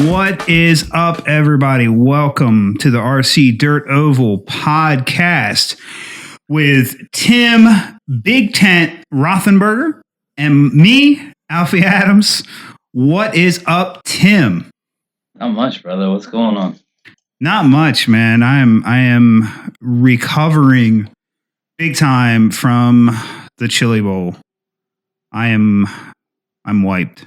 What is up, everybody? Welcome to the RC Dirt Oval podcast with Tim Big Tent Rothenberger and me, Alfie Adams. What is up, Tim? Not much, brother. What's going on? Not much, man. I am recovering big time from the Chili Bowl. I'm wiped.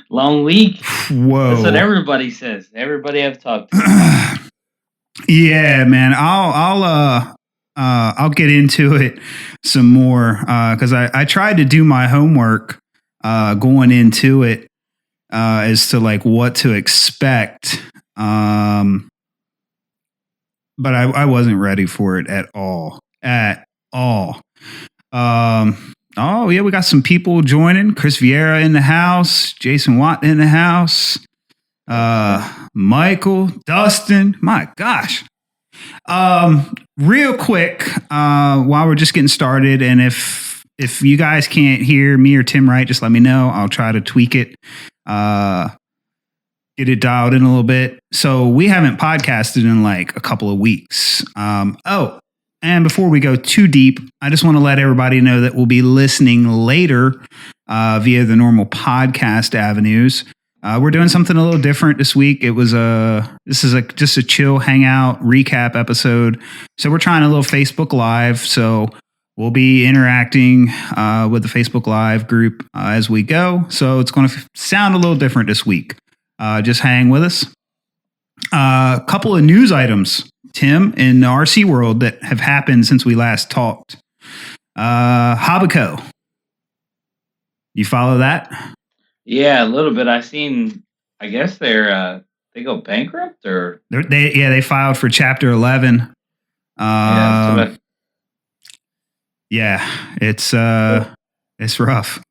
Long week. Whoa. That's what everybody says. Everybody I've talked to. Yeah, man. I'll get into it some more because I tried to do my homework going into it as to like what to expect, but I wasn't ready for it at all. Oh, yeah, we got some people joining. Chris Vieira in the house. Jason Watt in the house. Michael, Dustin. My gosh. Real quick, while we're just getting started, and if you guys can't hear me or Tim right, just let me know. I'll try to tweak it. Get it dialed in a little bit. So we haven't podcasted in like a couple of weeks. And before we go too deep, I just want to let everybody know that we'll be listening later via the normal podcast avenues. We're doing something a little different this week. This is just a chill hangout recap episode. So we're trying a little Facebook Live. So we'll be interacting with the Facebook Live group as we go. So it's going to sound a little different this week. Just hang with us. A couple of news items, Tim, in the RC world that have happened since we last talked. Habico. You follow that? Yeah, a little bit. I guess they go bankrupt or they filed for Chapter 11. It's rough.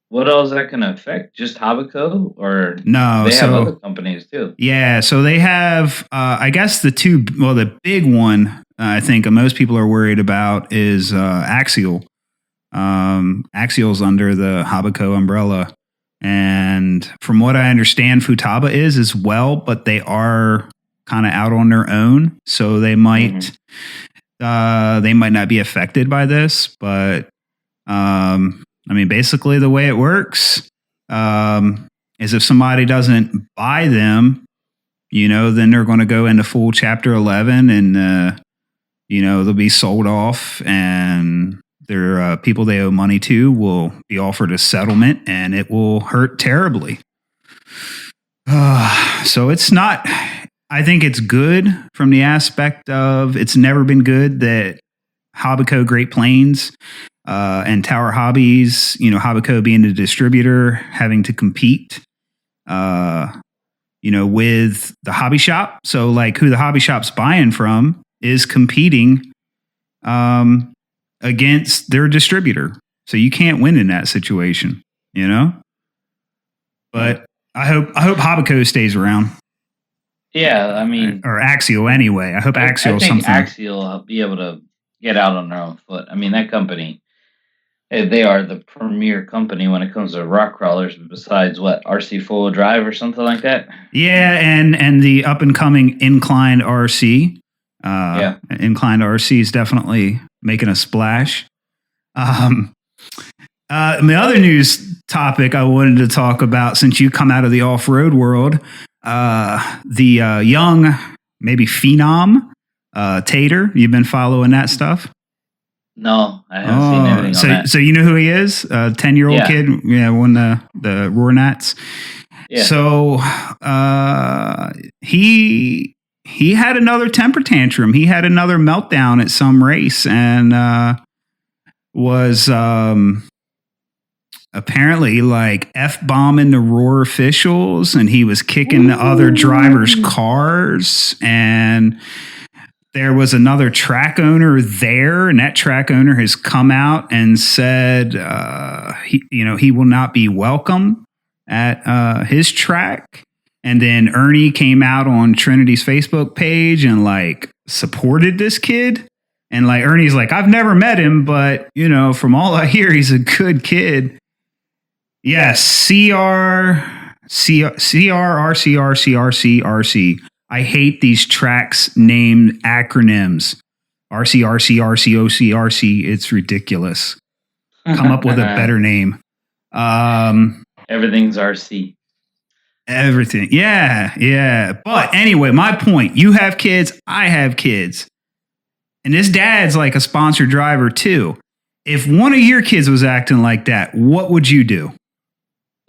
What else is that going to affect? Just Habico or no? They have other companies too. Yeah, so they have. I guess the big one I think most people are worried about is Axial. Axial's under the Habico umbrella. And from what I understand, Futaba is as well, but they are kind of out on their own, so they might not be affected by this. But I mean, basically, the way it works is if somebody doesn't buy them, then they're going to go into full Chapter 11, and they'll be sold off, and their people they owe money to will be offered a settlement, and it will hurt terribly. So it's not. I think it's good from the aspect of it's never been good that Habico Great Plains and Tower Hobbies, Habico being the distributor, having to compete, with the hobby shop. So like who the hobby shop's buying from is competing against their distributor. So you can't win in that situation, But I hope Habico stays around. Yeah, I mean, or Axial anyway. I hope Axial. I think Axial will be able to get out on their own foot. I mean, that company, they are the premier company when it comes to rock crawlers. Besides RC Full Drive or something like that. Yeah, and the up and coming Inclined RC. Inclined RC is definitely making a splash. The other news topic I wanted to talk about, since you come out of the off-road world, the young, maybe phenom, Tater. You've been following that stuff? No, I haven't seen anything on that. So you know who he is? 10-year-old kid. Yeah, won the Roar Nats. Yeah. So he had another temper tantrum. He had another meltdown at some race and was apparently like F-bombing the Roar officials, and he was kicking the other drivers' cars, and there was another track owner there, and that track owner has come out and said he will not be welcome at his track. And then Ernie came out on Trinity's Facebook page and like supported this kid. And like Ernie's like, I've never met him, but from all I hear, he's a good kid. Yes, CR CRRCRCRCRC. I hate these tracks named acronyms. RCRCRCOCRC. It's ridiculous. Come up with a better name. Everything's RC. Everything. Yeah. But anyway, my point, you have kids, I have kids. And this dad's like a sponsored driver too. If one of your kids was acting like that, what would you do?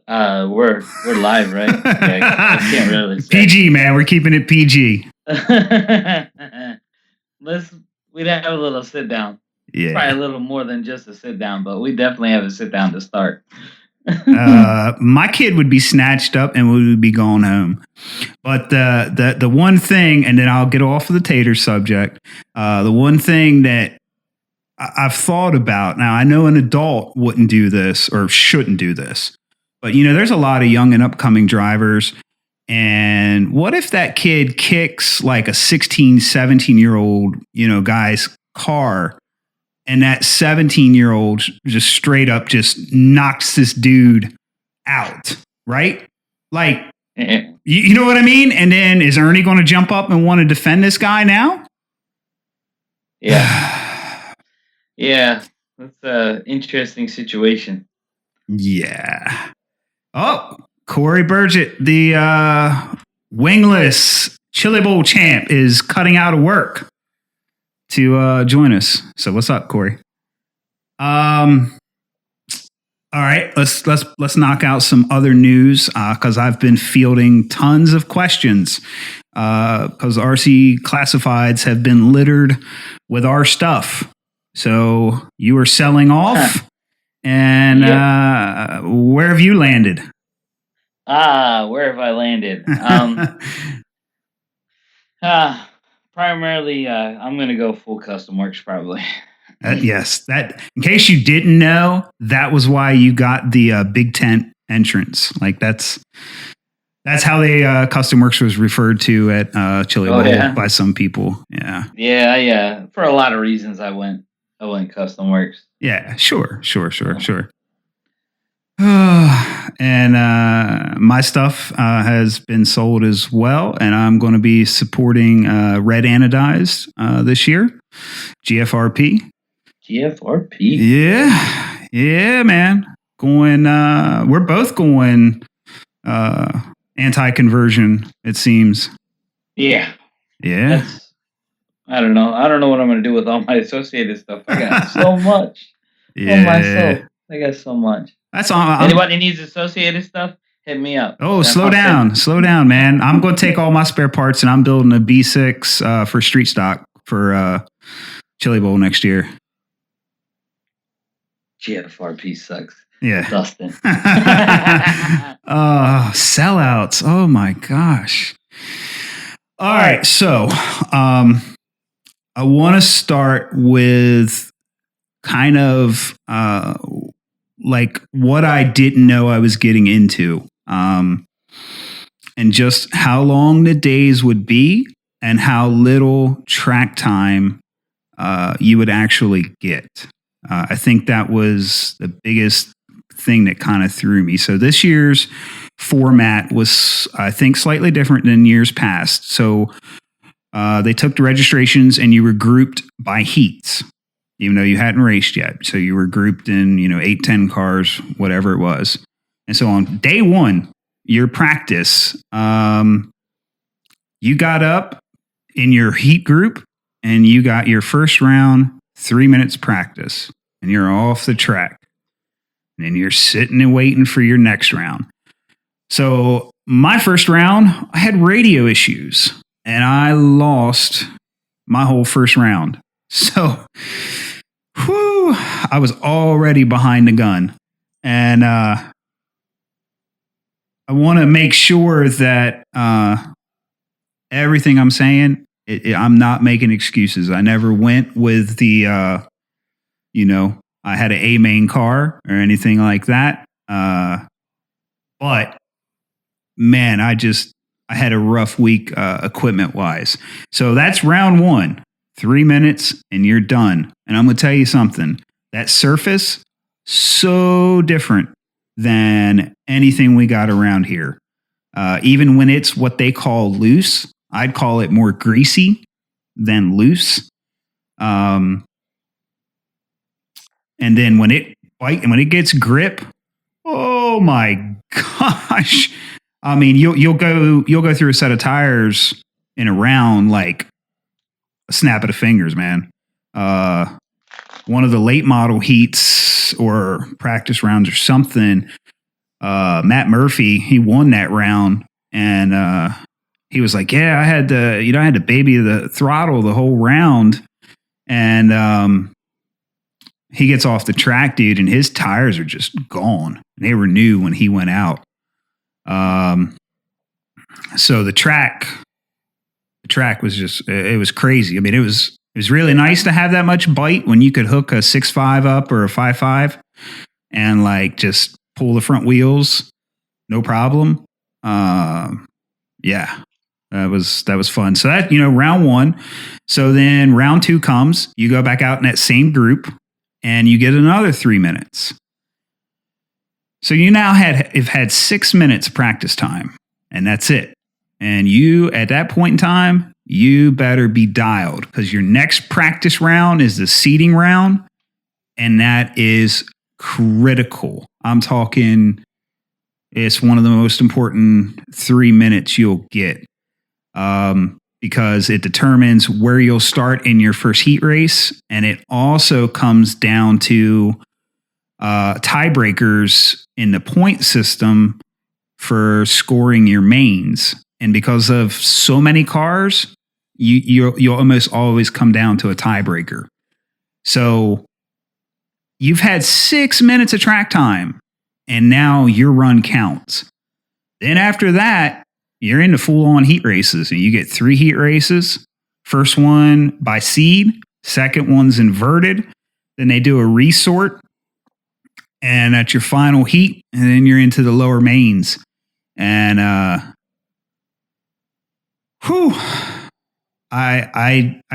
We're live, right? Yeah, I can't really say. PG, man. We're keeping it PG. We'd have a little sit down. Yeah. Probably a little more than just a sit down, but we definitely have a sit down to start. My kid would be snatched up and we would be going home. But the one thing, and then I'll get off of the tater subject. The one thing that I've thought about, now I know an adult wouldn't do this or shouldn't do this, but there's a lot of young and upcoming drivers. And what if that kid kicks like a 16, 17-year-old, guy's car, and that 17-year-old just straight up just knocks this dude out, right? Like, you know what I mean? And then is Ernie going to jump up and want to defend this guy now? Yeah. Yeah. That's an interesting situation. Yeah. Oh, Corey Burgett, the wingless Chili Bowl champ, is cutting out of work to join us. So what's up, Corey? All right, let's knock out some other news because I've been fielding tons of questions because RC Classifieds have been littered with our stuff. So you are selling off, and where have you landed? Where have I landed? Primarily, I'm going to go full Custom Works probably. Yes, that. In case you didn't know, that was why you got the big tent entrance. Like that's how they Custom Works was referred to at Chili Bowl by some people. Yeah. Yeah. For a lot of reasons, I went Custom Works. Yeah, sure. And my stuff has been sold as well, and I'm going to be supporting Red Anodized this year, GFRP. Yeah, man. We're both going anti-conversion, it seems. Yeah. I don't know what I'm going to do with all my associated stuff. I got so much. Yeah. Myself. I got so much. That's all. Anybody needs associated stuff, hit me up. Oh, slow down, man. I'm going to take all my spare parts and I'm building a B6 for street stock for Chili Bowl next year. GFRP sucks. Yeah. Dustin. Sellouts. Oh my gosh. All right. So I want to start with kind of like what I didn't know I was getting into, and just how long the days would be and how little track time you would actually get. I think that was the biggest thing that kind of threw me. So this year's format was, I think, slightly different than years past. So they took the registrations and you were grouped by heats, even though you hadn't raced yet. So you were grouped in, 8, 10 cars, whatever it was. And so on day one, your practice, you got up in your heat group and you got your first round, 3 minutes practice, and you're off the track. And then you're sitting and waiting for your next round. So my first round, I had radio issues and I lost my whole first round. So, I was already behind the gun. And I want to make sure that everything I'm saying, I'm not making excuses. I never went with the, I had an A main car or anything like that. But man, I had a rough week equipment wise. So that's round one, 3 minutes and you're done. And I'm going to tell you something, that surface, so different than anything we got around here. Even when it's what they call loose, I'd call it more greasy than loose. And then when it gets grip, oh my gosh! I mean, you'll go through a set of tires in a round like a snap of the fingers, man. One of the late model heats or practice rounds or something. Matt Murphy, he won that round, and he was like, "Yeah, I had to baby the throttle the whole round," and he gets off the track, dude, and his tires are just gone. They were new when he went out. So the track was just, it was crazy. I mean, it was really nice to have that much bite when you could hook a 6.5 up or a 5.5 and like just pull the front wheels, no problem. Yeah, that was fun. So that, round one. So then round two comes, you go back out in that same group and you get another 3 minutes. So you now have had 6 minutes of practice time, and that's it. And you, at that point in time, you better be dialed because your next practice round is the seating round, and that is critical. I'm talking, it's one of the most important 3 minutes you'll get because it determines where you'll start in your first heat race, and it also comes down to tiebreakers in the point system for scoring your mains. And because of so many cars, you'll almost always come down to a tiebreaker. So you've had 6 minutes of track time, and now your run counts. Then after that, you're into full-on heat races, and you get 3 heat races. First one by seed, second one's inverted. Then they do a resort, and that's your final heat, and then you're into the lower mains. And I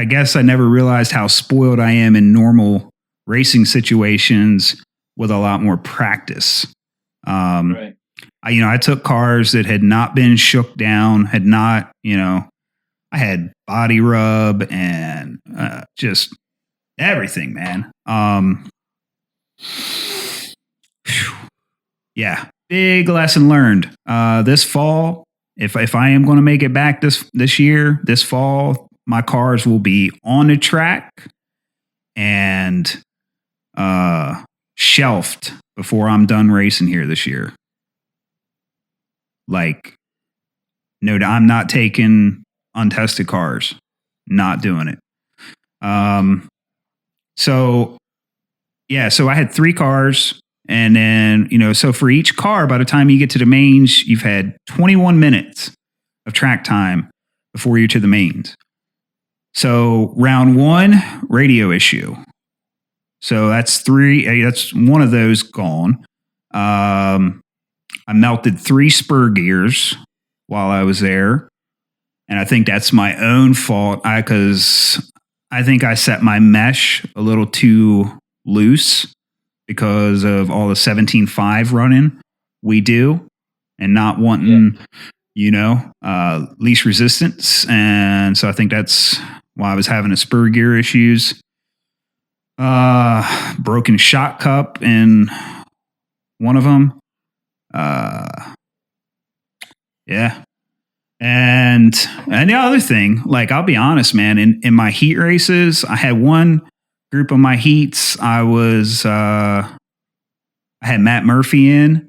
guess I never realized how spoiled I am in normal racing situations with a lot more practice. Right. I took cars that had not been shook down, had not, I had body rub and just everything, man. Yeah, big lesson learned. This fall, if I am going to make it back this year, this fall, my cars will be on the track and shelved before I'm done racing here this year. Like, no, I'm not taking untested cars. Not doing it. So I had 3 cars. And then, so for each car, by the time you get to the mains, you've had 21 minutes of track time before you're to the mains. So round 1, radio issue. So that's one of those gone. I melted 3 spur gears while I was there. And I think that's my own fault because I think I set my mesh a little too loose because of all the 17.5 running we do and not wanting, least resistance. And so I think that's why I was having a spur gear issues. Broken shock cup in one of them. Yeah. And the other thing, like, I'll be honest, man, in my heat races, I had one group of my heats. I had Matt Murphy in,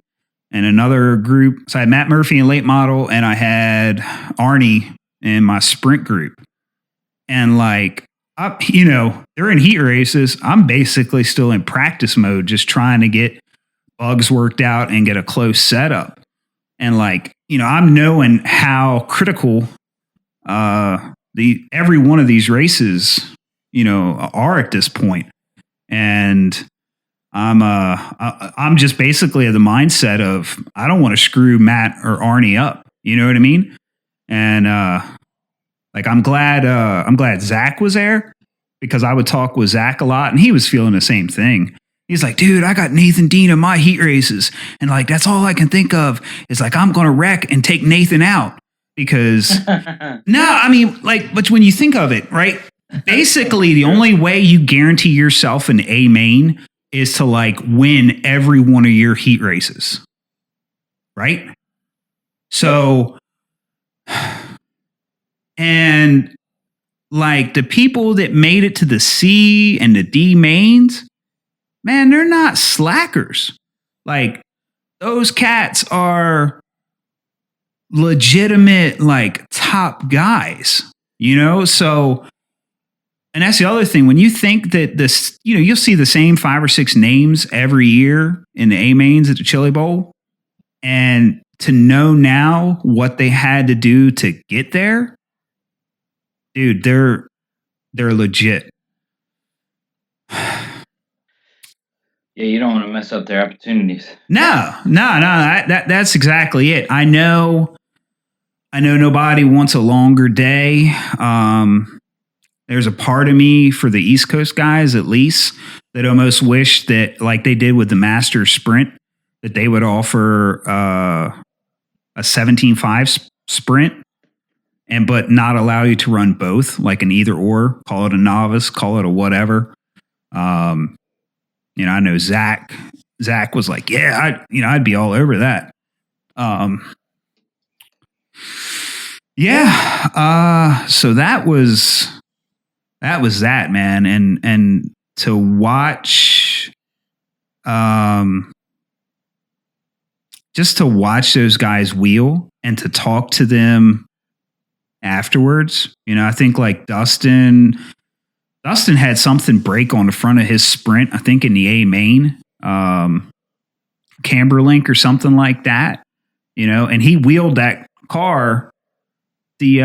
and another group. So I had Matt Murphy in late model, and I had Arnie in my sprint group. And like, they're in heat races. I'm basically still in practice mode, just trying to get bugs worked out and get a close setup. And like, I'm knowing how critical every one of these races, are at this point. And I'm just basically of the mindset of I don't want to screw Matt or Arnie up. You know what I mean? And like, I'm glad Zach was there because I would talk with Zach a lot, and he was feeling the same thing. He's like, dude, I got Nathan Dean in my heat races. And like, that's all I can think of is like, I'm going to wreck and take Nathan out because no, I mean, like, but when you think of it, right? Basically, the only way you guarantee yourself an A main is to like win every one of your heat races. Right? So, and like the people that made it to the C and the D mains, man, they're not slackers. Like those cats are legitimate, like top guys, you know? So, and that's the other thing. When you think that this, you know, you'll see the same 5 or 6 names every year in the A mains at the Chili Bowl. And to know now what they had to do to get there, dude, they're legit. Yeah, you don't want to mess up their opportunities. No. That's exactly it. I know nobody wants a longer day. There's a part of me for the East Coast guys, at least, that almost wish that, like they did with the Masters Sprint, that they would offer a 17.5 sprint, but not allow you to run both, like an either or. Call it a novice, call it a whatever. You know, I know Zach was like, yeah, I'd be all over that. Yeah. So that was that, man. And to watch, just to watch those guys wheel and to talk to them afterwards, you know, I think like Dustin had something break on the front of his sprint, I think in the A main, camber link or something like that, you know, and he wheeled that car the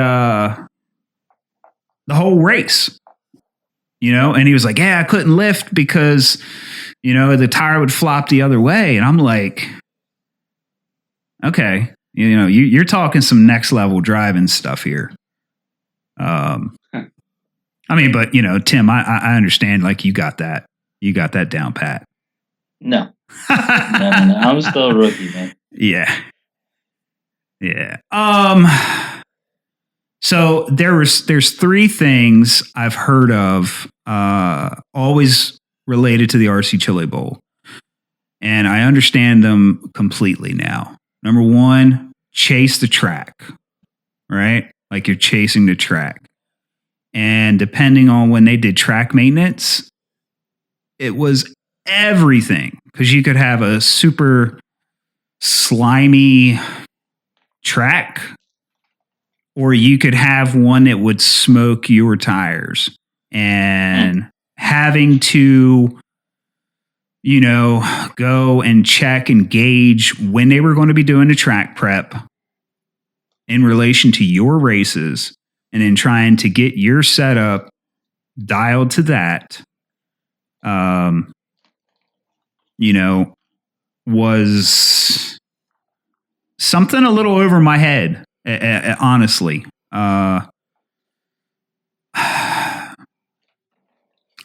whole race, you know, and he was like, yeah, I couldn't lift because, you know, the tire would flop the other way. And I'm like, okay, you know, you're talking some next level driving stuff here. I mean, but you know, Tim, I understand. Like you got that down pat. No, I'm still a rookie, man. Yeah. So there's 3 things I've heard of, always related to the RC Chili Bowl, and I understand them completely now. Number 1, chase the track, right? Like you're chasing the track. And depending on when they did track maintenance, it was everything. Because you could have a super slimy track, or you could have one that would smoke your tires. And having to, you know, go and check and gauge when they were going to be doing the track prep in relation to your races, and then trying to get your setup dialed to that, you know, was something a little over my head, honestly. And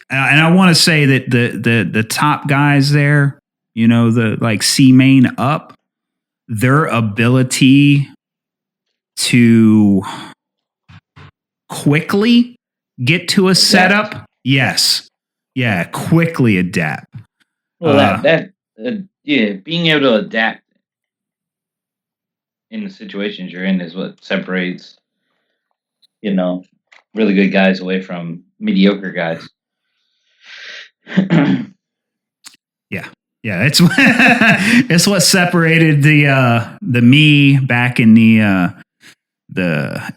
I want to say that the top guys there, you know, the like C main up, their ability to quickly get to a setup. Yes. Yeah. Quickly adapt. Well, being able to adapt in the situations you're in is what separates, you know, really good guys away from mediocre guys. Yeah, it's it's what separated the me back in the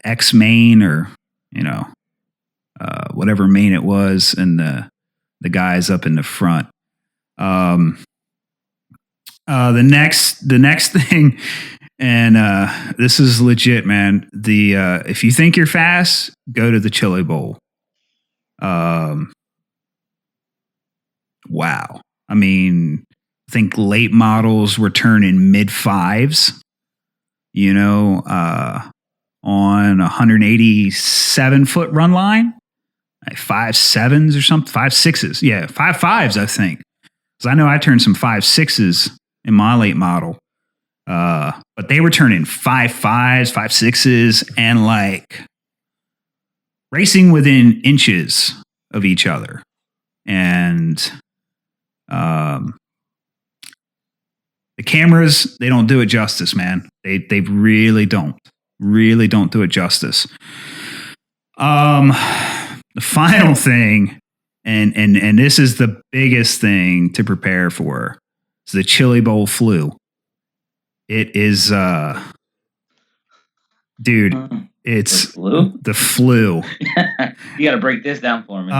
X main, or you know, whatever main it was, and the guys up in the front. The next thing, and this is legit, man. If you think you're fast, go to the Chili Bowl. Wow. I mean, I think late models were turning mid 5s, you know, on 187 foot run line, like 5.7s or something, 5.6s. Yeah, 5.5s, I think. Because I know I turned some 5.6s in my late model. But they were turning 5.5s, 5.6s, and like racing within inches of each other. And the cameras, they don't do it justice, man. They really don't do it justice. The final thing, and this is the biggest thing to prepare for, is the Chili Bowl flu. It is, dude, it's the flu. You got to break this down for me.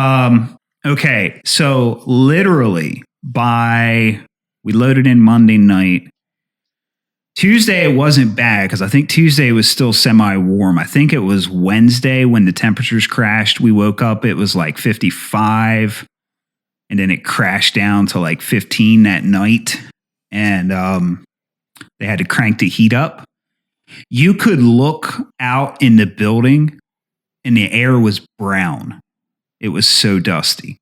Okay, so literally we loaded in Monday night. Tuesday, it wasn't bad because I think Tuesday was still semi-warm. I think it was Wednesday when the temperatures crashed. We woke up, it was like 55, and then it crashed down to like 15 that night. And they had to crank the heat up. You could look out in the building, and the air was brown. It was so dusty.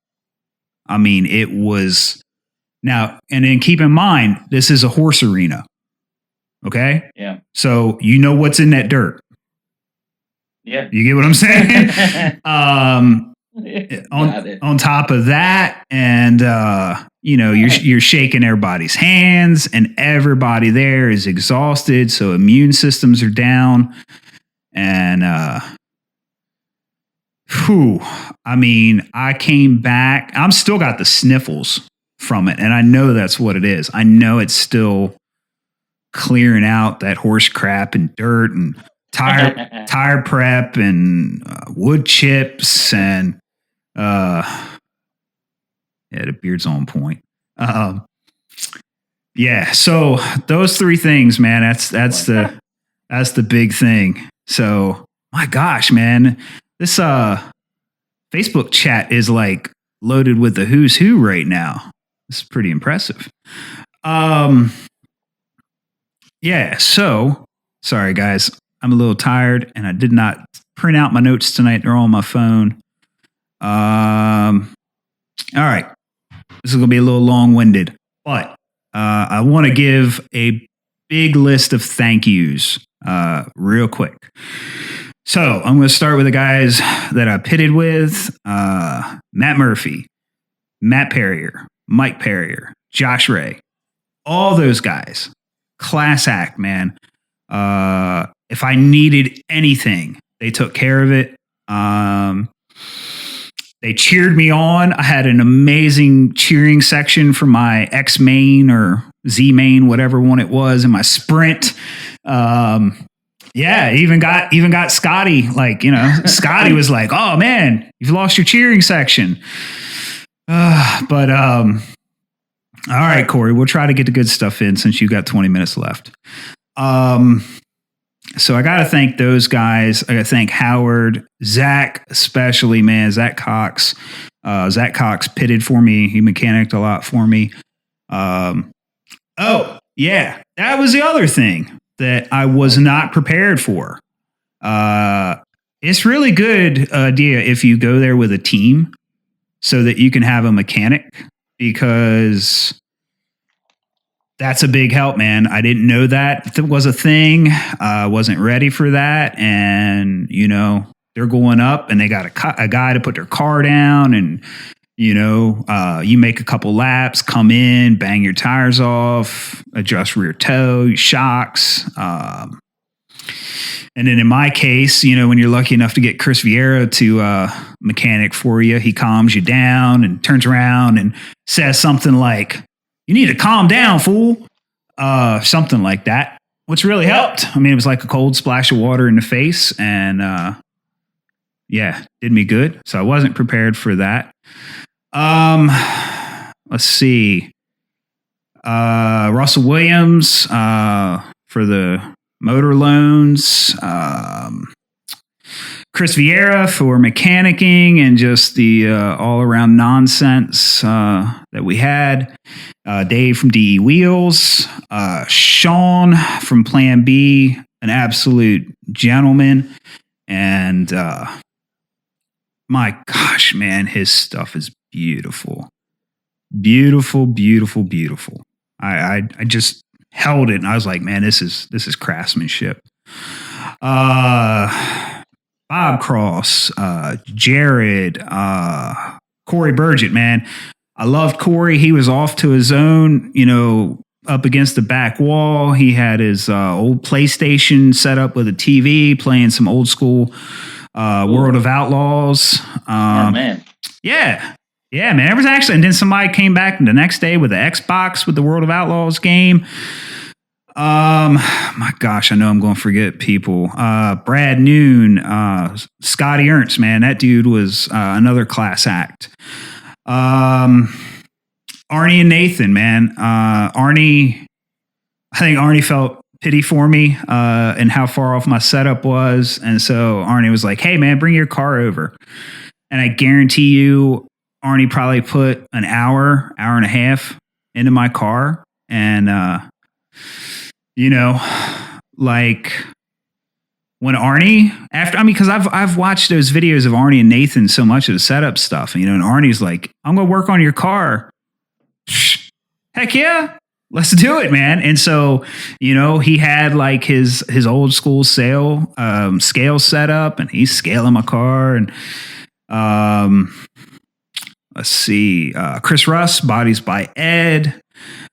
I mean, it was... Now, and then keep in mind, this is a horse arena. Okay? Yeah. So you know what's in that dirt. Yeah. You get what I'm saying? On top of that, and you're shaking everybody's hands, and everybody there is exhausted, so immune systems are down. And I mean, I came back. I'm still got the sniffles from it, and I know that's what it is. I know it's still clearing out that horse crap and dirt and tire prep and wood chips and yeah, the beard's on point. Yeah, so those three things, man, that's the big thing. So my gosh, man, this Facebook chat is like loaded with the who's who right now. This is pretty impressive. Yeah, so sorry guys, I'm a little tired and I did not print out my notes tonight. They're all on my phone. All right, this is gonna be a little long-winded, but I want to give a big list of thank yous real quick. So I'm going to start with the guys that I pitted with: Matt Murphy, Matt Perrier, Mike Perrier, Josh Ray, all those guys. Class act, man. If I needed anything, they took care of it. They cheered me on. I had an amazing cheering section for my X main or Z main, whatever one it was, in my sprint. Yeah, even got Scotty. Like, Scotty was like, "Oh man, you've lost your cheering section." But all right, Corey, we'll try to get the good stuff in since you got 20 minutes left. So I got to thank those guys. I got to thank Howard, Zach, especially, man. Zach Cox pitted for me. He mechanicked a lot for me. Oh, yeah. That was the other thing that I was not prepared for. It's really good idea if you go there with a team so that you can have a mechanic, because that's a big help, man. I didn't know that was a thing. I wasn't ready for that. And, they're going up and they got a guy to put their car down, and, you make a couple laps, come in, bang your tires off, adjust rear toe, shocks. And then in my case, when you're lucky enough to get Chris Vieira to mechanic for you, he calms you down and turns around and says something like, "You need to calm down, fool." Something like that, which really helped. I mean, it was like a cold splash of water in the face, and yeah, did me good. So I wasn't prepared for that. Let's see. Russell Williams for the motor loans. Chris Vieira for mechanicking and just the all-around nonsense that we had. Dave from DE Wheels. Sean from Plan B, an absolute gentleman. And my gosh, man, his stuff is beautiful. Beautiful, beautiful, beautiful. I just held it and I was like, man, this is craftsmanship. Bob Cross, Jared, Corey Burgett, man. I loved Corey. He was off to his own, up against the back wall. He had his old PlayStation set up with a TV, playing some old school World of Outlaws. Oh, man. Yeah. Yeah, man. It was actually, and then somebody came back the next day with the Xbox with the World of Outlaws game. My gosh, I know I'm going to forget people. Brad Noon, Scotty Ernst, man, that dude was another class act. Arnie and Nathan, man. I think Arnie felt pity for me and how far off my setup was, and so Arnie was like, "Hey, man, bring your car over." And I guarantee you, Arnie probably put an hour and a half into my car, and like when Arnie because I've watched those videos of Arnie and Nathan so much of the setup stuff, and Arnie's like, "I'm gonna work on your car." Heck yeah, let's do it, man. And so he had like his old school scale set up, and he's scaling my car, and let's see, Chris Russ, Bodies by Ed.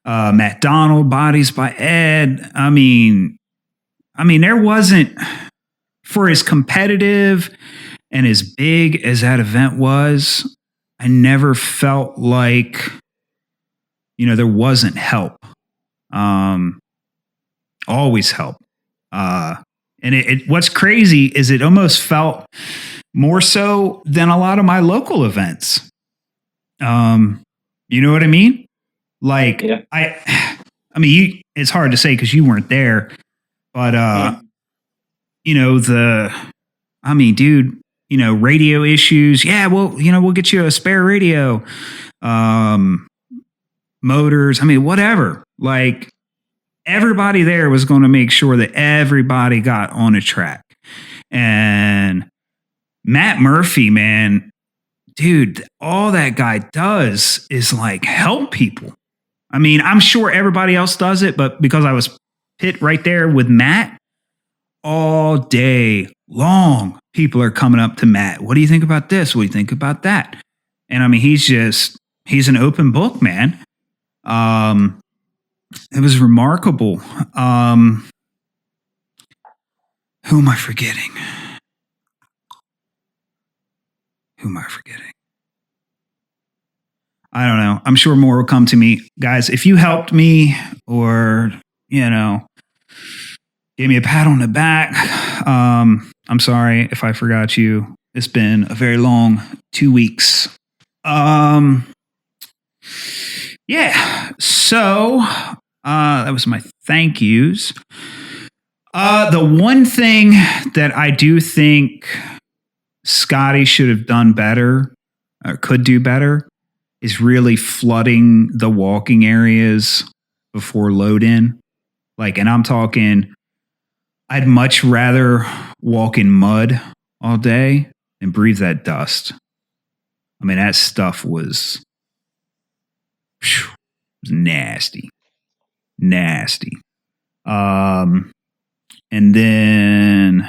Matt Donald, Bodies by Ed. I mean, there wasn't, for as competitive and as big as that event was, I never felt like, there wasn't help. Always help. And what's crazy is it almost felt more so than a lot of my local events. You know what I mean? Like, yeah. It's hard to say because you weren't there, but, dude, radio issues. Yeah, well, we'll get you a spare radio, motors. Whatever. Like, everybody there was going to make sure that everybody got on a track. And Matt Murphy, man, dude, all that guy does is like help people. I'm sure everybody else does it, but because I was pit right there with Matt all day long, people are coming up to Matt. What do you think about this? What do you think about that? And he's an open book, man. It was remarkable. Who am I forgetting? I don't know. I'm sure more will come to me. Guys, if you helped me or, gave me a pat on the back, I'm sorry if I forgot you. It's been a very long 2 weeks. Yeah. So that was my thank yous. The one thing that I do think Scotty should have done better or could do better is really flooding the walking areas before load in. Like, and I'm talking, I'd much rather walk in mud all day and breathe that dust. That stuff was nasty. And then,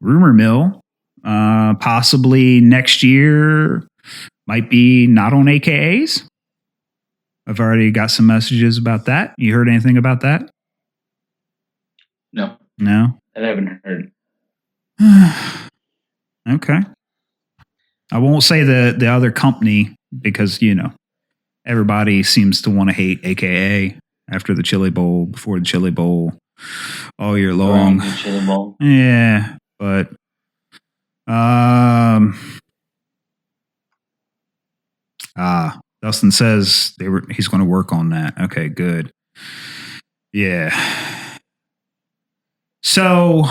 rumor mill, possibly next year might be not on AKAs. I've already got some messages about that. You heard anything about that? No. I haven't heard. Okay. I won't say the other company because, everybody seems to want to hate AKA after the Chili Bowl, before the Chili Bowl, all year long. Chili Bowl. Yeah, but Dustin says he's going to work on that. Okay, good. Yeah. So,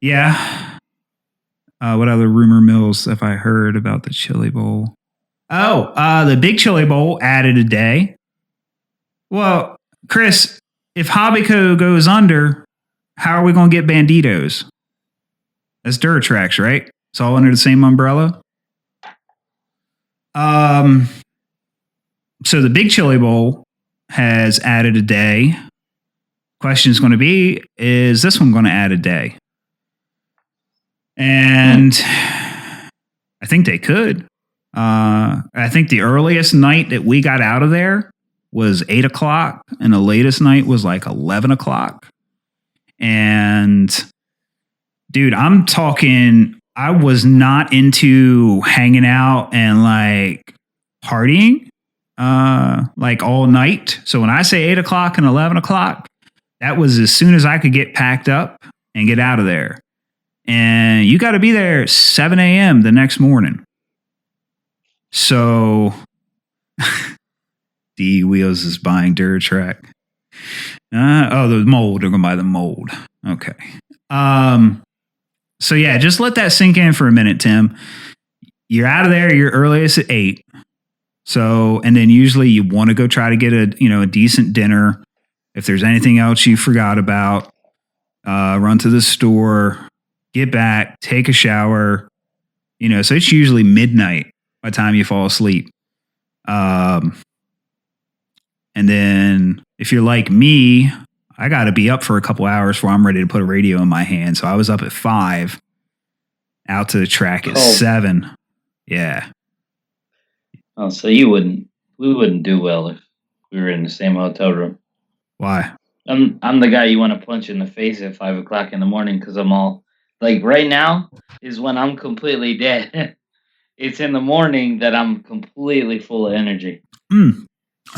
yeah. What other rumor mills have I heard about the Chili Bowl? The Big Chili Bowl added a day. Well, Chris, if Hobbyco goes under, how are we going to get Banditos? That's Duratrax, right? It's all under the same umbrella. So the Big Chili Bowl has added a day. Question is going to be, is this one going to add a day? And I think they could. I think the earliest night that we got out of there was 8 o'clock, and the latest night was like 11 o'clock. And dude, I'm talking, I was not into hanging out and like partying like all night. So when I say 8 o'clock and 11 o'clock, that was as soon as I could get packed up and get out of there. And you got to be there at 7 a.m. the next morning. So D Wheels is buying Duratrack. The mold. They're going to buy the mold. Okay. So yeah, just let that sink in for a minute, Tim. You're out of there. You're earliest at 8. So, and then usually you want to go try to get a decent dinner. If there's anything else you forgot about, run to the store, get back, take a shower. So it's usually midnight by the time you fall asleep. And then if you're like me, I got to be up for a couple hours before I'm ready to put a radio in my hand. So I was up at 5, out to the track at 7. Yeah. Oh, so we wouldn't do well if we were in the same hotel room. Why? I'm the guy you want to punch in the face at 5 o'clock in the morning because I'm all like, right now is when I'm completely dead. It's in the morning that I'm completely full of energy.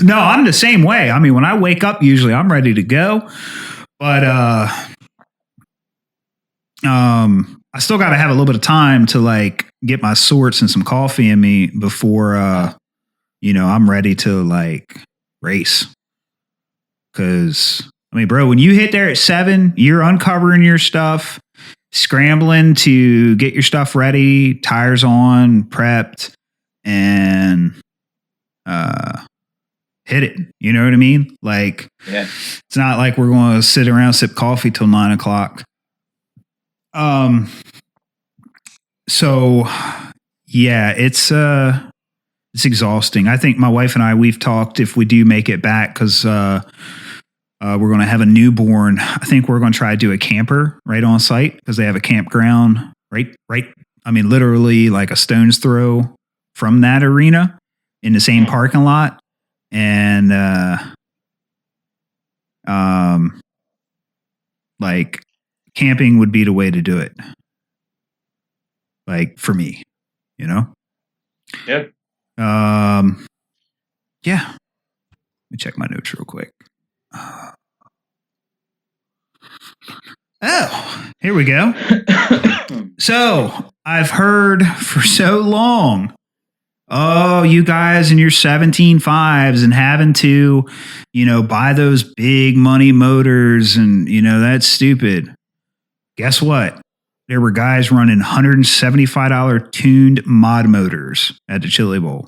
No, I'm the same way. I mean, when I wake up, usually I'm ready to go, but I still got to have a little bit of time to like get my sorts and some coffee in me before I'm ready to like race. Because I mean, bro, when you hit there at 7, you're uncovering your stuff, scrambling to get your stuff ready, tires on, prepped, and hit it. You know what I mean? Like, yeah. It's not like we're going to sit around, sip coffee till 9 o'clock. So yeah, it's exhausting. I think my wife and I, we've talked if we do make it back, because we're going to have a newborn. I think we're going to try to do a camper right on site because they have a campground right. I mean, literally like a stone's throw from that arena in the same parking lot. And, like camping would be the way to do it. Like for me, Yeah. Yeah. Let me check my notes real quick. Oh, here we go. So I've heard for so long, oh, you guys and your 17.5s and having to, buy those big money motors and, that's stupid. Guess what? There were guys running $175 tuned mod motors at the Chili Bowl.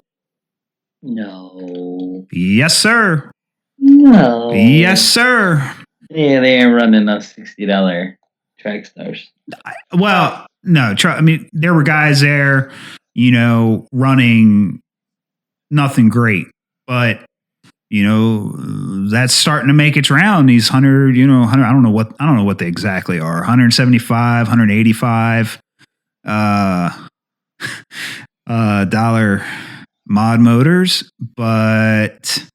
No. Yes, sir. No. Yes, sir. Yeah, they ain't running those $60 track stars. Well, no. I mean, there were guys there, running nothing great, but that's starting to make its round. These 100, 100. I don't know what they exactly are. 175, 185 dollar mod motors, but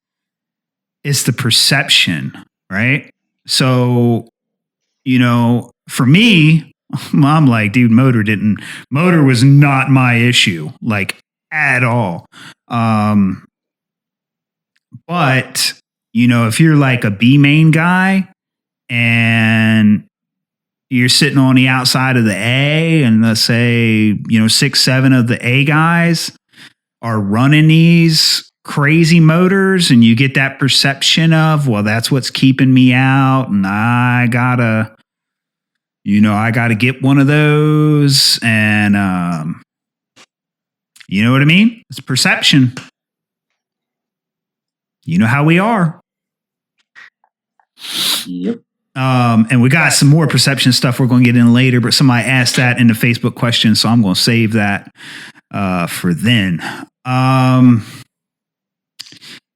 it's the perception, right? So, for me, I'm like, dude, motor was not my issue, like at all. But, if you're like a B main guy and you're sitting on the outside of the A, and let's say, 6, 7 of the A guys are running these crazy motors, and you get that perception of, well, that's what's keeping me out, and I gotta get one of those, and you know what I mean? It's perception. You know how we are. Yep. And we got some more perception stuff we're going to get in later, but somebody asked that in the Facebook question, so I'm going to save that for then.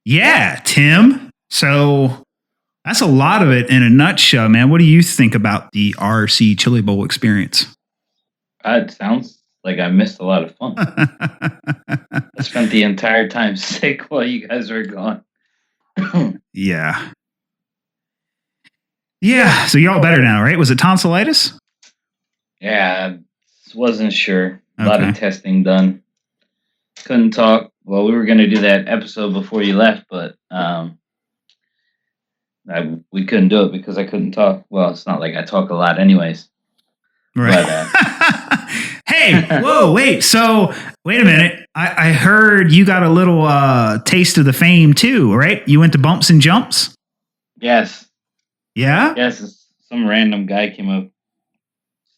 Yeah, Tim. So that's a lot of it in a nutshell, man. What do you think about the RC Chili Bowl experience? It sounds like I missed a lot of fun. I spent the entire time sick while you guys were gone. Yeah. Yeah. So you're all better now, right? Was it tonsillitis? Yeah, I wasn't sure. A lot of testing done. Couldn't talk. Well, we were going to do that episode before you left, but we couldn't do it because I couldn't talk. Well, it's not like I talk a lot anyways. Right. But, hey, whoa, wait. So, wait a minute. I heard you got a little taste of the fame too, right? You went to Bumps and Jumps? Yes. Yeah? Yes. Some random guy came up,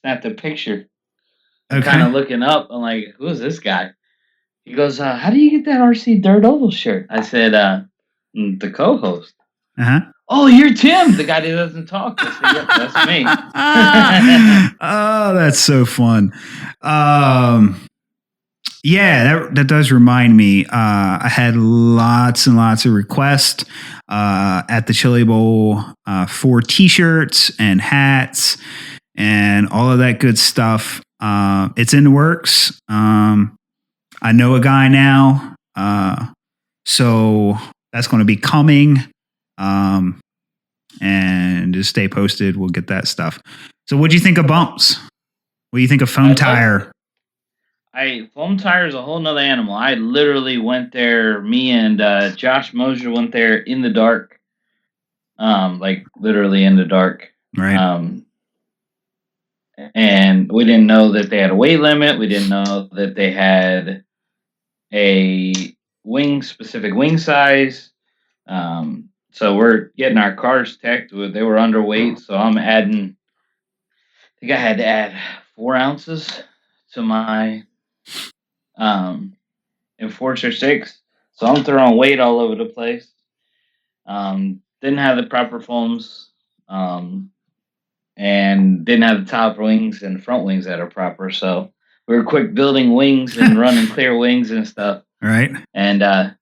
snapped a picture. I'm kind of looking up. I'm like, who is this guy? He goes, how do you get that RC Dirt Oval shirt? I said, the co-host. Uh-huh. Oh, you're Tim, the guy that doesn't talk. I said, yep, that's me. Oh, that's so fun. Yeah, that does remind me. I had lots and lots of requests at the Chili Bowl for T-shirts and hats and all of that good stuff. It's in the works. I know a guy now, so that's going to be coming. And just stay posted. We'll get that stuff. So what do you think of Bumps? What do you think of Foam Tire? Foam Tire is a whole nother animal. I literally went there. Me and Josh Mosier went there in the dark. Like literally in the dark. Right. And we didn't know that they had a weight limit. We didn't know that they had a specific wing size. So we're getting our cars teched. They were underweight, so I'm adding. I think I had to add 4 ounces to my Enforcer 6. So I'm throwing weight all over the place. Didn't have the proper foams, and didn't have the top wings and front wings that are proper. So we were quick building wings and running clear wings and stuff. Right. And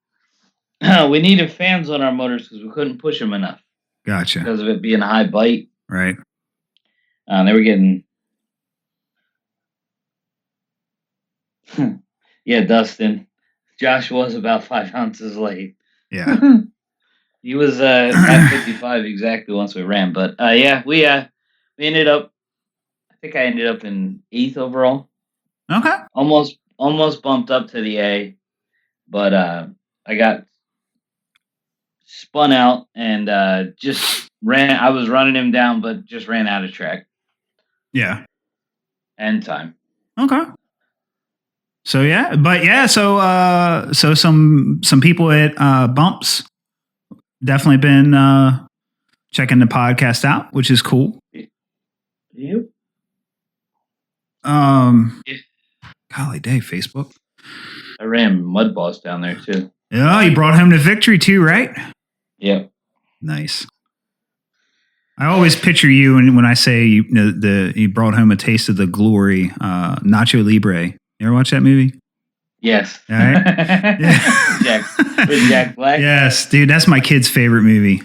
we needed fans on our motors because we couldn't push them enough. Gotcha. Because of it being a high bite. Right. They were getting... Yeah, Dustin. Josh was about 5 ounces late. Yeah. He was at 55 exactly once we ran. But yeah, we ended up... I think I ended up in 8th overall. Okay. Almost bumped up to the A. But I got spun out and just ran. I was running him down, but just ran out of track. Yeah. And time. Okay. So yeah, but yeah, so some people at Bumps definitely been checking the podcast out, which is cool. Yep. Golly day, Facebook. I ran Mud Boss down there too. Yeah, you brought home the victory too, right? Yep. Nice. I always picture you, and when I say you brought home a taste of the glory, Nacho Libre. You ever watch that movie? Yes. All right. Yeah. With Jack Black. Yes, dude, that's my kid's favorite movie.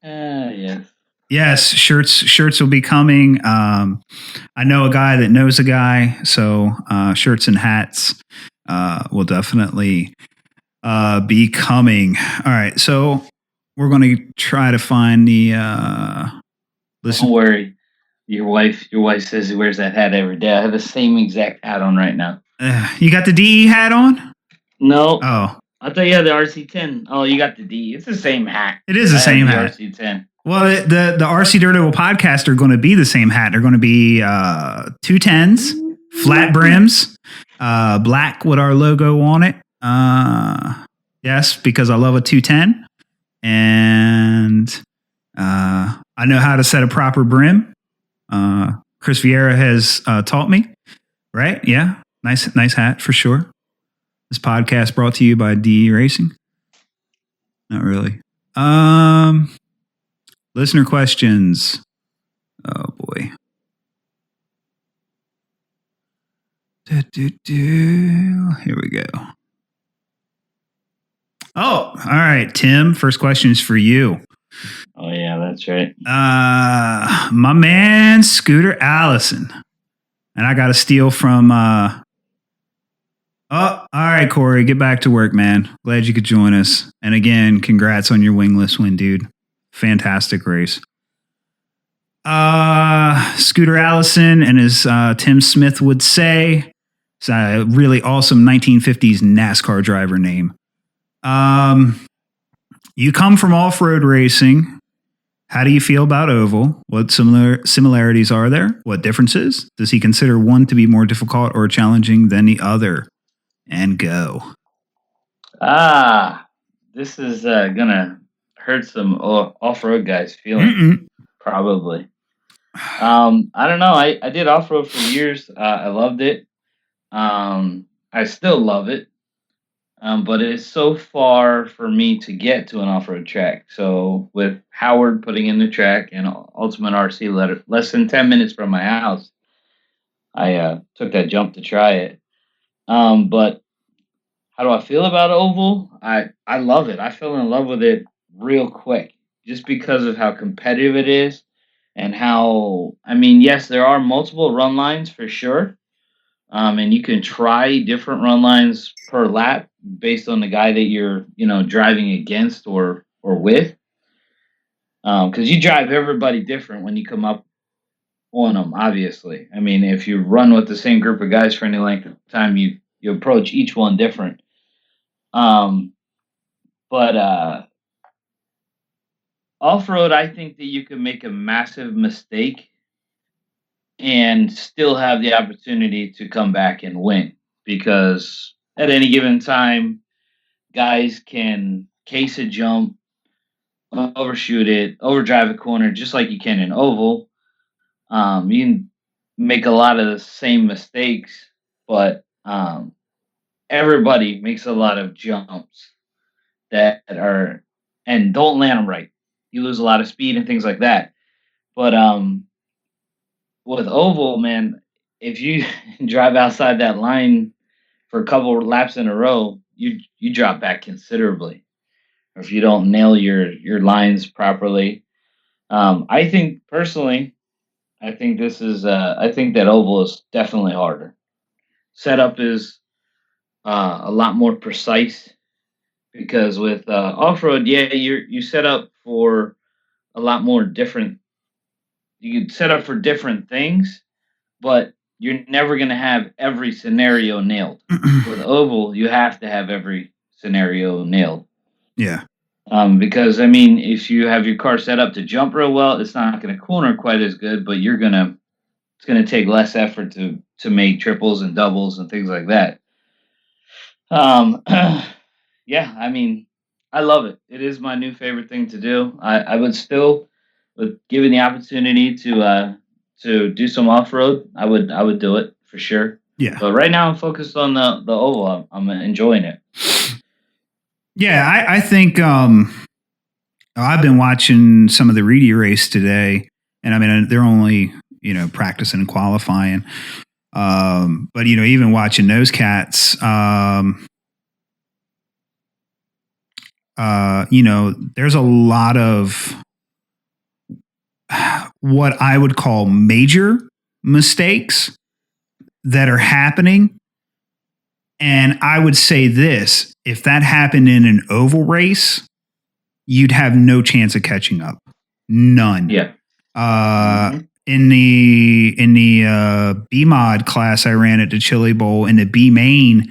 Yes. Yes, shirts will be coming. I know a guy that knows a guy, so shirts and hats will definitely be coming. All right, so we're going to try to find the. Don't worry, your wife says he wears that hat every day. I have the same exact hat on right now. You got the DE hat on? No. Oh, I thought you had the RC10. Oh, you got the D. It's the same hat. It is the same hat. RC10. Well, the RC Dirt Oval podcast are going to be the same hat. They're going to be 210s, flat brims, black with our logo on it. Yes, because I love a 210. And I know how to set a proper brim. Chris Vieira has taught me. Right? Yeah. Nice hat for sure. This podcast brought to you by DE Racing. Not really. Listener questions. Here we go. Oh, all right, Tim. First question is for you. Oh yeah, that's right. My man, Scooter Allison, and I got to steal from. Oh, all right, Corey, get back to work, man. Glad you could join us. And again, congrats on your wingless win, dude. Fantastic race. Scooter Allison, and as Tim Smith would say, it's a really awesome 1950s NASCAR driver name. You come from off-road racing. How do you feel about oval? What similarities are there? What differences? Does he consider one to be more difficult or challenging than the other? And go. This is gonna hurt some off-road guys' feelings. Probably. I don't know. I did off-road for years. I loved it. I still love it. But it is so far for me to get to an off-road track. So with Howard putting in the track and Ultimate RC less than 10 minutes from my house, I took that jump to try it. But how do I feel about oval? I love it. I fell in love with it real quick just because of how competitive it is and how, I mean, yes, there are multiple run lines for sure. And you can try different run lines per lap based on the guy that you're, driving against or with. Because you drive everybody different when you come up on them, obviously. I mean, if you run with the same group of guys for any length of time, you approach each one different. But off-road, I think that you can make a massive mistake and still have the opportunity to come back and win, because at any given time, guys can case a jump, overshoot it, overdrive a corner, just like you can in oval. You can make a lot of the same mistakes, but everybody makes a lot of jumps that are and don't land them right. You lose a lot of speed and things like that. But with oval, man, if you drive outside that line for a couple of laps in a row, you drop back considerably. Or if you don't nail your lines properly, I think personally, I think that oval is definitely harder. Setup is a lot more precise because with off road, yeah, you set up for a lot more different. You can set up for different things, but you're never going to have every scenario nailed. With oval, you have to have every scenario nailed. Yeah. Because I mean, if you have your car set up to jump real well, it's not going to corner quite as good, but it's going to take less effort to make triples and doubles and things like that. Yeah, I mean, I love it. It is my new favorite thing to do. I would still, with given the opportunity to do some off road, I would do it for sure. Yeah. But right now I'm focused on the oval. I'm enjoying it. Yeah, I think I've been watching some of the Reedy race today, and I mean they're only practicing and qualifying, but even watching those cats, there's a lot of what I would call major mistakes that are happening. And I would say this, if that happened in an oval race, you'd have no chance of catching up. None. Yeah. In the B mod class I ran at the Chili Bowl, in the B main,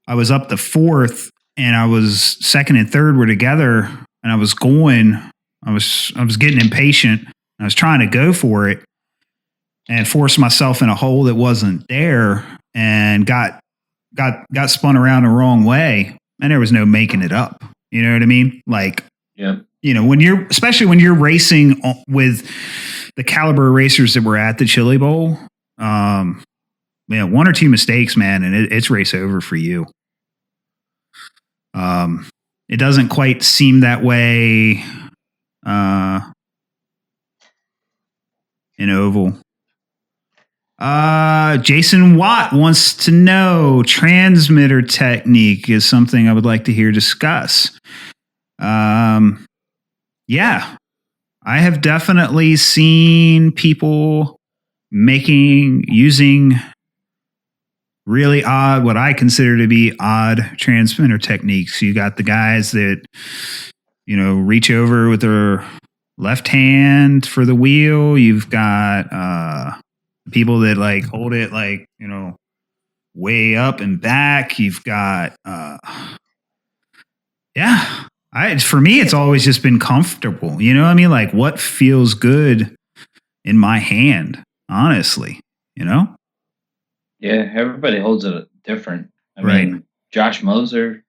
I was up to fourth, and I was second and third were together, and I was getting impatient. I was trying to go for it and forced myself in a hole that wasn't there, and got spun around the wrong way, and there was no making it up. You know what I mean? Like, yeah. Especially when you're racing with the caliber of racers that were at the Chili Bowl, one or two mistakes, man, and it's race over for you. It doesn't quite seem that way in oval. Jason Watt wants to know transmitter technique is something I would like to hear discuss. Yeah, I have definitely seen people using really odd, what I consider to be odd transmitter techniques. You got the guys that, reach over with their left hand for the wheel. You've got people that like hold it like, way up and back. You've got, for me, it's always just been comfortable. You know what I mean? Like what feels good in my hand, honestly, Yeah, everybody holds it different. I Right. mean, Josh Moser,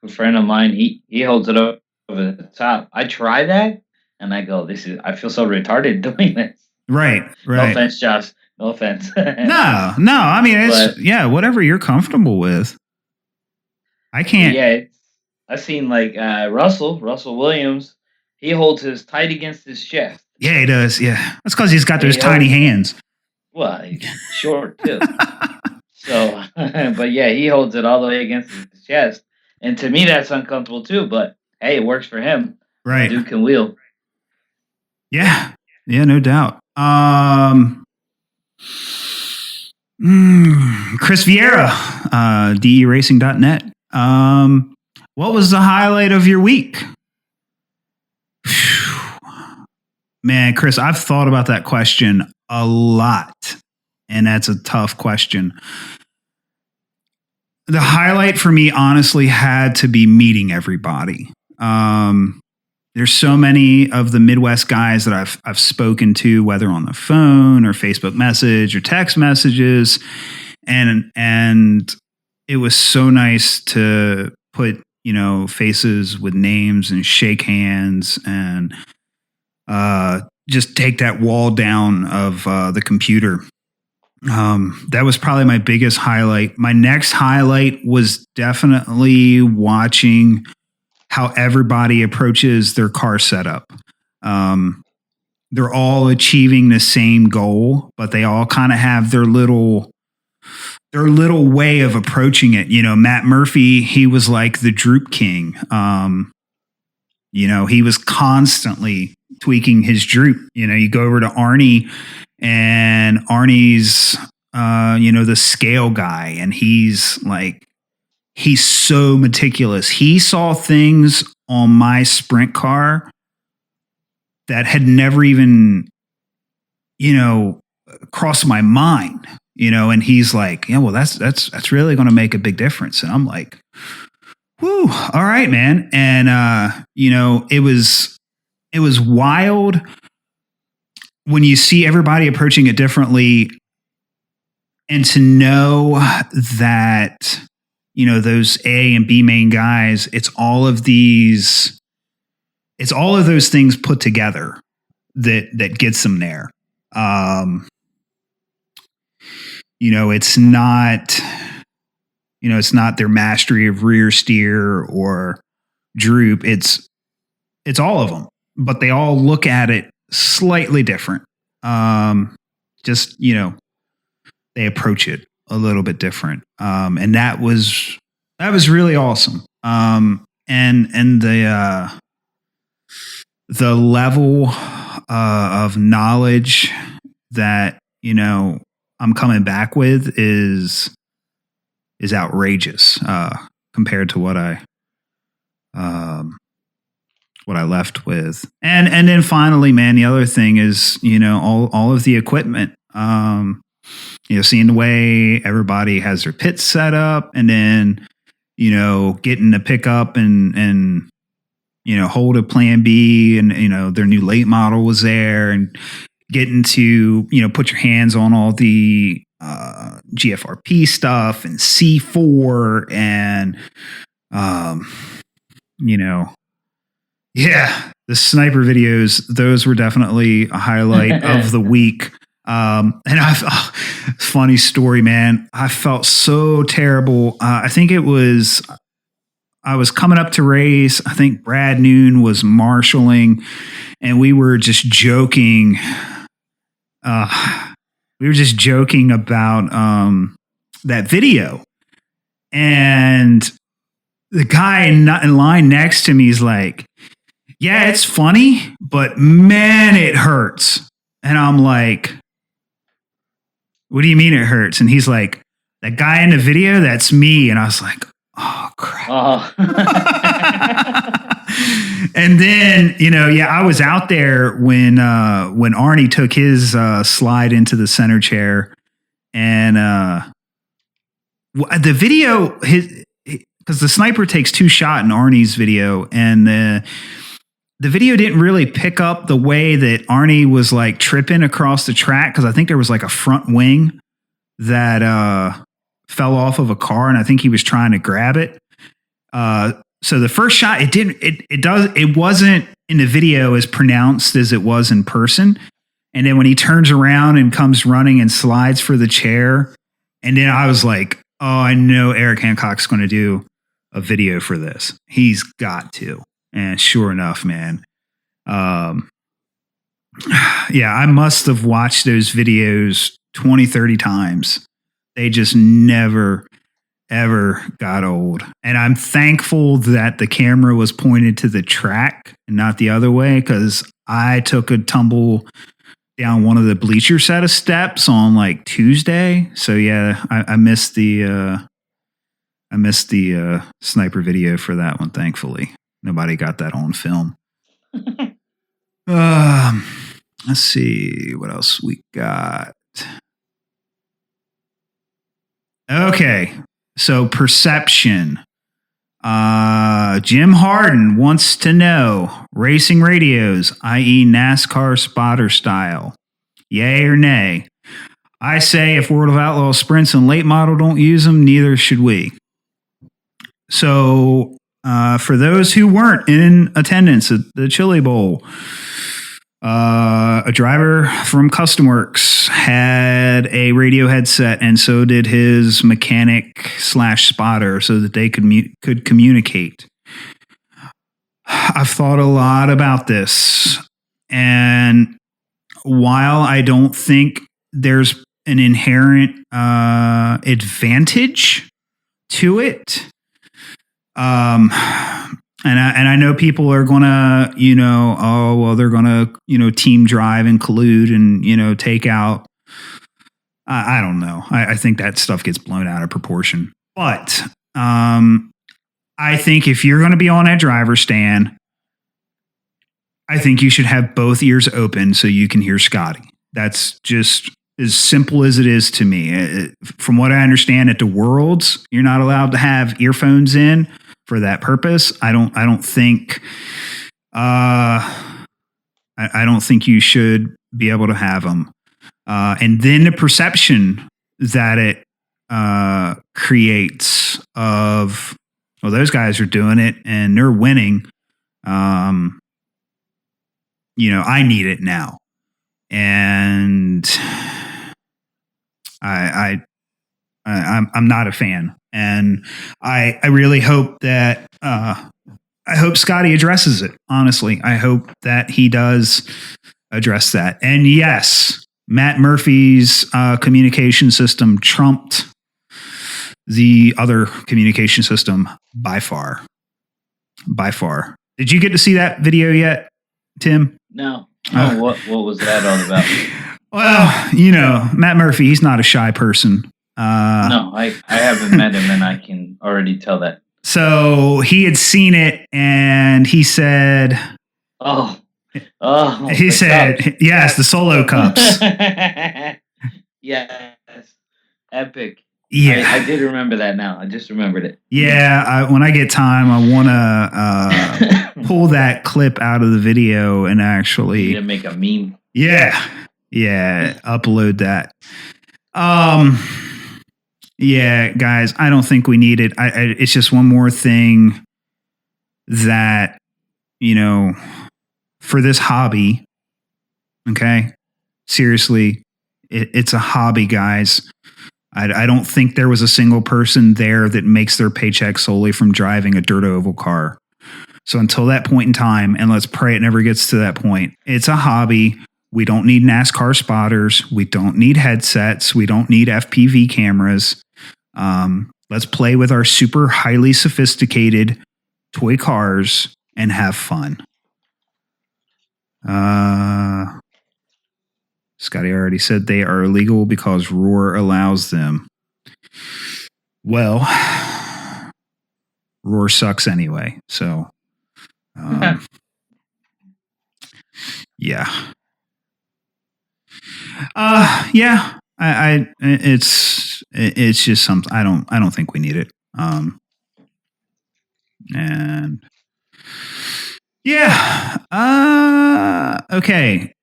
a friend of mine, he holds it up over the top. I try that and I go, I feel so retarded doing this. Right. No offense, Josh. No offense. No. I mean, it's, But- whatever you're comfortable with. I can't. Yeah, I've seen like Russell Williams. He holds his tight against his chest. Yeah, he does. Yeah. That's because he's got those He tiny holds- hands. Well, he's short too. So, but yeah, he holds it all the way against his chest, and to me, that's uncomfortable too. But hey, it works for him. Right. Dude can wheel. Yeah. Yeah, no doubt. Chris Vieira, deracing.net. What was the highlight of your week? Man, Chris, I've thought about that question a lot, and that's a tough question. The highlight for me, honestly, had to be meeting everybody. There's so many of the Midwest guys that I've spoken to, whether on the phone or Facebook message or text messages, and it was so nice to put faces with names and shake hands and just take that wall down of the computer. That was probably my biggest highlight. My next highlight was definitely watching how everybody approaches their car setup. They're all achieving the same goal, but they all kind of have their little way of approaching it. Matt Murphy, he was like the droop king. He was constantly tweaking his droop. You go over to Arnie, and Arnie's, the scale guy, and he's so meticulous. He saw things on my sprint car that had never even, crossed my mind, and he's like, yeah, well, that's really going to make a big difference. And I'm like, whew, all right, man. And, it was wild when you see everybody approaching it differently, and to know that, those A and B main guys, it's all of those things put together that gets them there. It's not their mastery of rear steer or droop. It's all of them, but they all look at it slightly different. They approach it a little bit different. And that was really awesome. And the level of knowledge that, I'm coming back with is outrageous, compared to what I left with. And then finally, man, the other thing is, all of the equipment, seeing the way everybody has their pits set up, and then, getting to pick up and hold a plan B, and, their new late model was there, and getting to, put your hands on all the GFRP stuff and C4 and, yeah, the sniper videos, those were definitely a highlight of the week. And funny story, man. I felt so terrible. I think I was coming up to race. I think Brad Noon was marshaling, and we were just joking. we were just joking about that video, and the guy in line next to me is like, "Yeah, it's funny, but man, it hurts." And I'm like, "What do you mean it hurts?" And he's like, "That guy in the video, that's me." And I was like, "Oh crap." Oh. And then, I was out there when Arnie took his slide into the center chair, and the video, because the sniper takes 2 shots in Arnie's video, and the video didn't really pick up the way that Arnie was like tripping across the track, because I think there was like a front wing that fell off of a car, and I think he was trying to grab it. So the first shot, it wasn't in the video as pronounced as it was in person. And then when he turns around and comes running and slides for the chair, and then I was like, oh, I know Eric Hancock's going to do a video for this. He's got to. And sure enough, man. Yeah, I must have watched those videos 20, 30 times. They just never, ever got old. And I'm thankful that the camera was pointed to the track and not the other way, because I took a tumble down one of the bleacher set of steps on like Tuesday. So yeah, I missed the sniper video for that one. Thankfully, nobody got that on film. Let's see what else we got. Okay, so perception. Jim Harden wants to know racing radios, i.e. NASCAR spotter style. Yay or nay? I say if World of Outlaws sprints and late model don't use them, neither should we. So for those who weren't in attendance at the Chili Bowl, a driver from Custom Works had a radio headset, and so did his mechanic / spotter, so that they could communicate. I've thought a lot about this, and while I don't think there's an inherent advantage to it, and I know people are gonna, they're gonna, team drive and collude and, take out. I don't know. I think that stuff gets blown out of proportion. But I think if you're going to be on that driver's stand, I think you should have both ears open so you can hear Scotty. That's just as simple as it is to me. From what I understand, at the Worlds, you're not allowed to have earphones in for that purpose. I don't think I don't think you should be able to have them. And then the perception that it creates of, well, those guys are doing it and they're winning. I need it now. And I'm not a fan. And I really hope that I hope Scotty addresses it. Honestly, I hope that he does address that. And yes, Matt Murphy's communication system trumped the other communication system by far. By far. Did you get to see that video yet, Tim? No. What was that all about? Well, Matt Murphy, he's not a shy person. No, I haven't met him, and I can already tell that. So he had seen it, and he said, he said, cups. Yes, the solo cups. Yes, epic. Yeah, I did remember that now. I just remembered it. Yeah, when I get time, I want to pull that clip out of the video and actually make a meme. Yeah, upload that. Yeah, guys, I don't think we need it. It's just one more thing that, for this hobby, okay? Seriously, it's a hobby, guys. I don't think there was a single person there that makes their paycheck solely from driving a dirt oval car. So until that point in time, and let's pray it never gets to that point, it's a hobby. We don't need NASCAR spotters. We don't need headsets. We don't need FPV cameras. Let's play with our super highly sophisticated toy cars and have fun. Scotty already said they are illegal because Roar allows them. Well, Roar sucks anyway. So, yeah. Yeah. It's just something I don't think we need it. And yeah. Okay.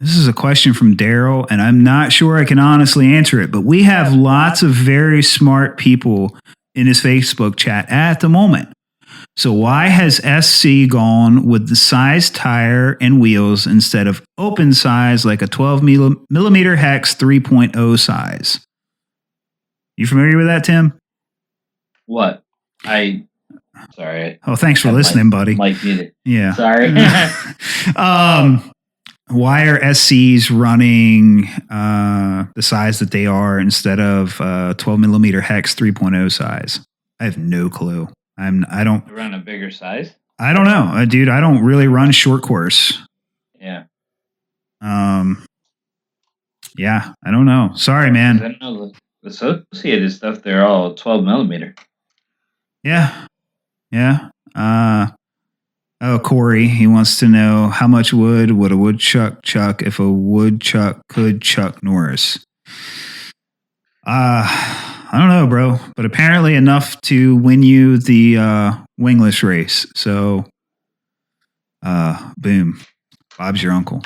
This is a question from Daryl, and I'm not sure I can honestly answer it, but we have lots of very smart people in his Facebook chat at the moment. So why has SC gone with the size tire and wheels instead of open size like a 12 millimeter hex 3.0 size? You familiar with that, Tim? What? Sorry. Oh, thanks for listening, buddy. Mike muted. Yeah. Sorry. Why are SCs running the size that they are instead of 12 millimeter hex 3.0 size? I have no clue. I don't run a bigger size. I don't know, dude. I don't really run short course. Yeah. Yeah, I don't know. Sorry, man. I know the associated stuff. They're all 12 millimeter. Yeah. Yeah. Oh, Corey, he wants to know how much wood would a woodchuck chuck if a woodchuck could chuck Norris? I don't know, bro, but apparently enough to win you the wingless race. So, boom, Bob's your uncle.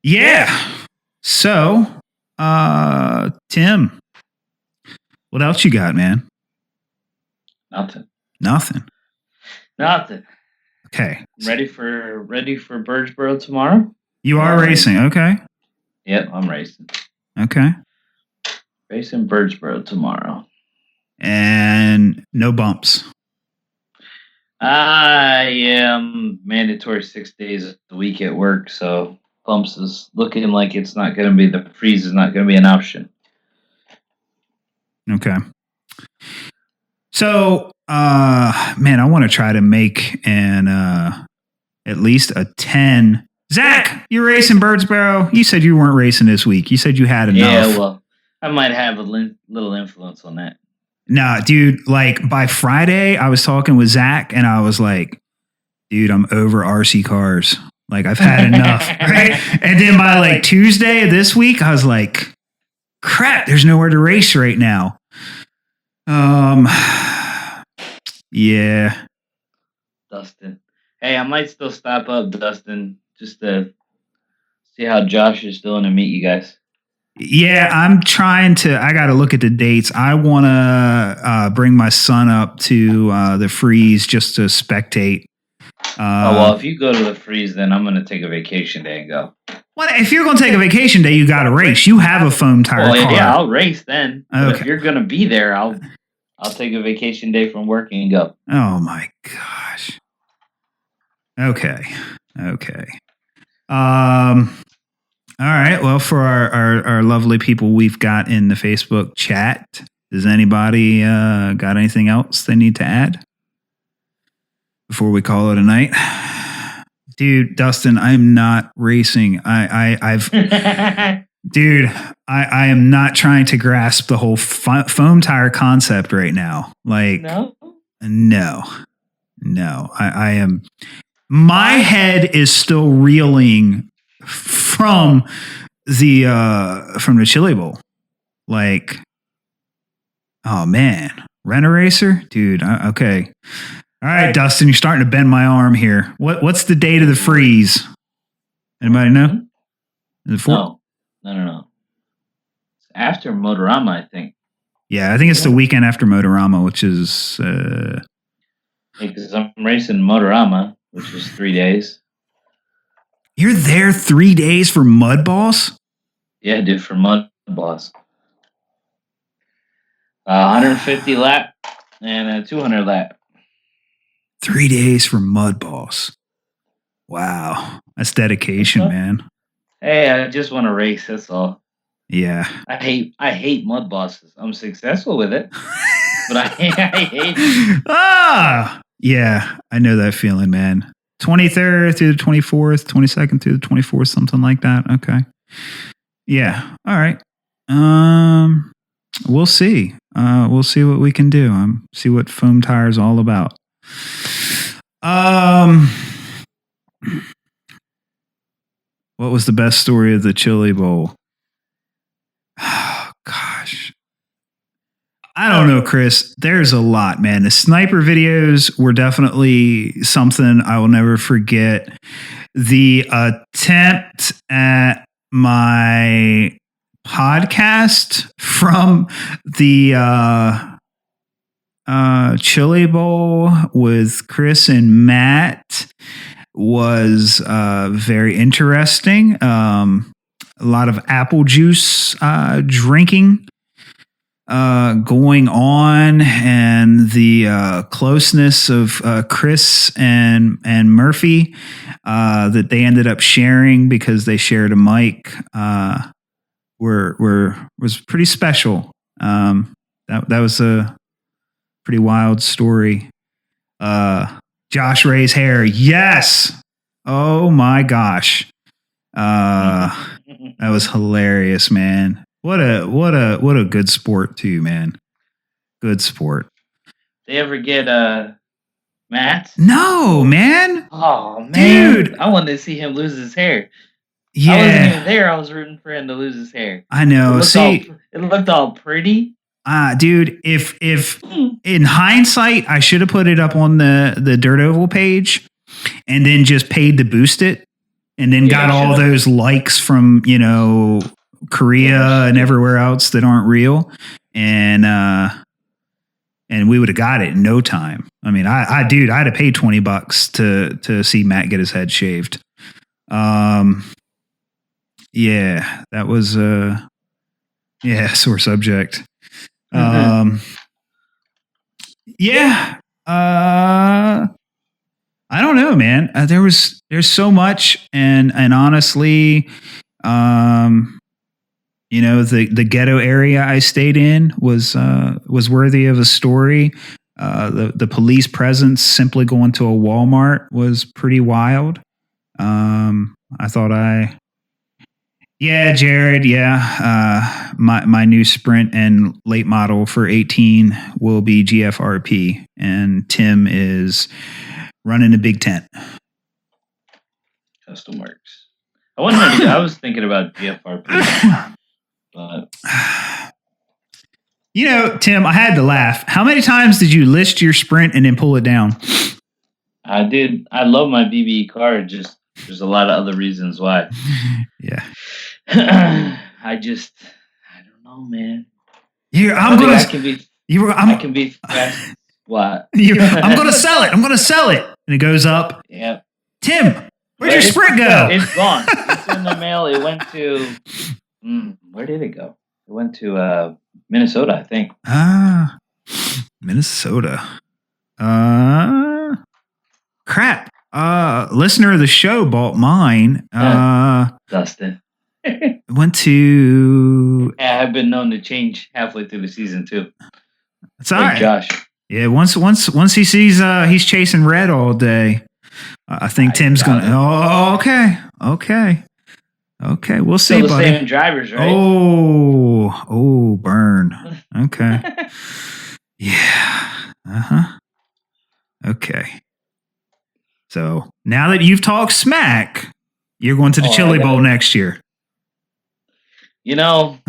Yeah. So, Tim, what else you got, man? Nothing. Okay. Ready for Birdsboro tomorrow? You are racing, okay? Yep, I'm racing. Okay. Racing Birdsboro tomorrow. And no bumps. I am mandatory 6 days a week at work, so bumps is looking like it's not going to be, the freeze is not going to be an option. Okay. So, man, I want to try to make at least a 10. Zach, you're racing Birdsboro. You said you weren't racing this week. You said you had enough. Yeah, well, I might have a little influence on that. Nah, dude, like by Friday, I was talking with Zach and I was like, dude, I'm over RC cars. Like I've had enough. Right? And then by like Tuesday of this week, I was like, crap, there's nowhere to race right now. Yeah. Dustin. Hey, I might still stop up, Dustin, just to see how Josh is doing and meet you guys. Yeah, I got to look at the dates. I want to bring my son up to the freeze just to spectate. Well, if you go to the freeze, then I'm going to take a vacation day and go. Well, if you're going to take a vacation day, you got to race. You have a foam tire car. Yeah, I'll race then. Okay. But if you're going to be there, I'll take a vacation day from work and go. Oh my gosh. Okay. All right. Well, for our lovely people we've got in the Facebook chat, does anybody got anything else they need to add before we call it a night? Dude, Dustin, I'm not racing. I've dude, I am not trying to grasp the whole foam tire concept right now. Like, no, I am. My head is still reeling from the Chili Bowl. Like, oh man, Rent-A-Racer, dude. Okay, all right, Dustin, you're starting to bend my arm here. What's the date of the freeze? Anybody know? Is it No. It's after Motorama, I think. Yeah, I think it's the weekend after Motorama, which is because I'm racing Motorama, which is 3 days. You're there 3 days for Mud Boss? Yeah, dude, for Mud Boss. 150 lap and a 200 lap. 3 days for Mud Boss. Wow. That's dedication, man. Hey, I just want to race. That's all. Yeah. I hate mud bosses. I'm successful with it, but I hate it. Yeah. I know that feeling, man. 23rd through the 24th, 22nd through the 24th, something like that. Okay. Yeah. All right. We'll see. We'll see what we can do. See what Foam Tire is all about. What was the best story of the Chili Bowl? Oh, gosh. I don't know, Chris. There's a lot, man. The sniper videos were definitely something I will never forget. The attempt at my podcast from the Chili Bowl with Chris and Matt was very interesting. A lot of apple juice drinking going on, and the closeness of Chris and Murphy that they ended up sharing because they shared a mic was pretty special. That was a pretty wild story. Josh Ray's hair, yes. Oh my gosh, that was hilarious, man. What a good sport too, man. Good sport. They ever get Matt? No, man. Oh man, dude, I wanted to see him lose his hair. Yeah, I wasn't even there. I was rooting for him to lose his hair. I know. It looked all pretty. Dude, if in hindsight, I should have put it up on the Dirt Oval page and then just paid to boost it and then got all those likes from, Korea and everywhere else that aren't real. And we would have got it in no time. I mean, I had to pay $20 to see Matt get his head shaved. Yeah, that was sore subject. Yeah. I don't know, man. There's so much, and honestly, the ghetto area I stayed in was worthy of a story. The police presence simply going to a Walmart was pretty wild. Yeah, Jared. Yeah, my new Sprint and late model for 18 will be GFRP, and Tim is running a big tent. Custom Works. I was thinking about GFRP, but Tim, I had to laugh. How many times did you list your Sprint and then pull it down? I did. I love my BBE car. Just there's a lot of other reasons why. Yeah. I don't know, man. I can be fast. What? I'm gonna sell it. And it goes up. Yeah. Tim, where'd your Sprint go? It's gone. It's in the mail. It went to where did it go? It went to Minnesota, I think. Minnesota. Crap. Listener of the show bought mine. Dustin. Went to. Yeah, I've been known to change halfway through the season too. That's all right, Josh. Yeah, once he sees he's chasing red all day, I think Tim's gonna. Oh, okay. We'll see, Still the buddy. same drivers, right? Oh, burn. Okay. Yeah. Okay. So now that you've talked smack, you're going to the Chili Bowl next year. I don't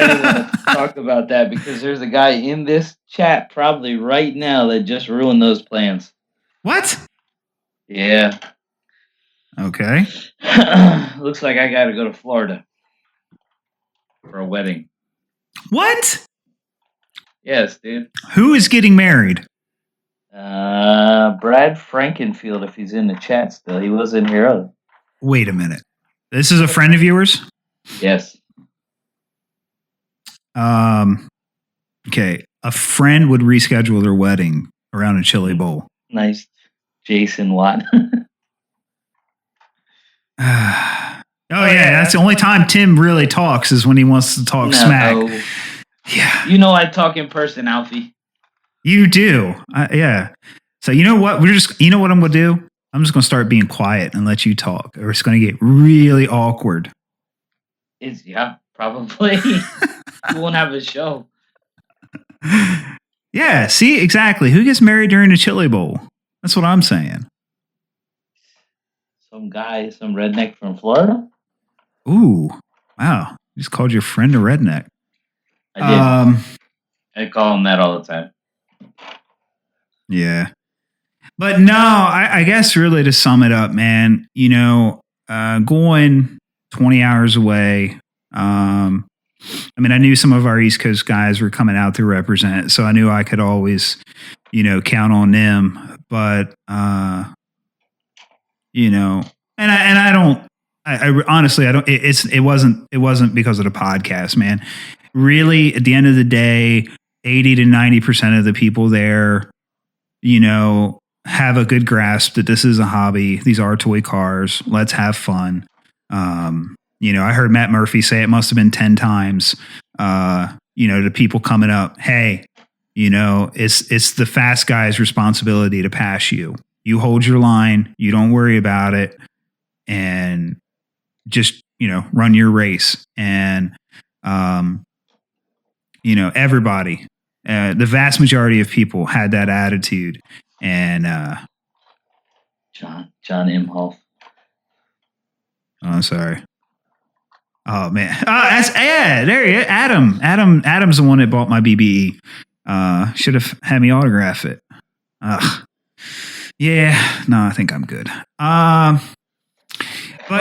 even want to talk about that because there's a guy in this chat probably right now that just ruined those plans. What? Yeah. Okay. Looks like I got to go to Florida for a wedding. What? Yes, dude. Who is getting married? Brad Frankenfield, if he's in the chat still. He was in here earlier. Wait a minute. This is a friend of yours? Yes. Okay. A friend would reschedule their wedding around a Chili Bowl. Nice. Jason Watt. Oh yeah, that's the only time Tim really talks is when he wants to talk smack. Yeah, you know I talk in person, Alfie. You do, yeah. So you know what? You know what I'm gonna do? I'm just gonna start being quiet and let you talk, or it's gonna get really awkward. Probably. You won't have a show. Yeah, see, exactly. Who gets married during the Chili Bowl? That's what I'm saying. Some guy, some redneck from Florida. Ooh, wow. You just called your friend a redneck. I did. I call him that all the time. Yeah. But no, I guess really to sum it up, man, going 20 hours away. I knew some of our East Coast guys were coming out to represent, so I knew I could always, count on them. But, I honestly, I don't, it wasn't because of the podcast, man. Really, at the end of the day, 80 to 90% of the people there, have a good grasp that this is a hobby. These are toy cars. Let's have fun. I heard Matt Murphy say it must have been 10 times, to people coming up, hey, it's the fast guy's responsibility to pass you. You hold your line. You don't worry about it. And just, run your race. And, everybody, the vast majority of people had that attitude. And John Imhoff. Oh, I'm sorry. Oh man. There he is. Adam's the one that bought my BBE. Should have had me autograph it. Yeah, no, I think I'm good. But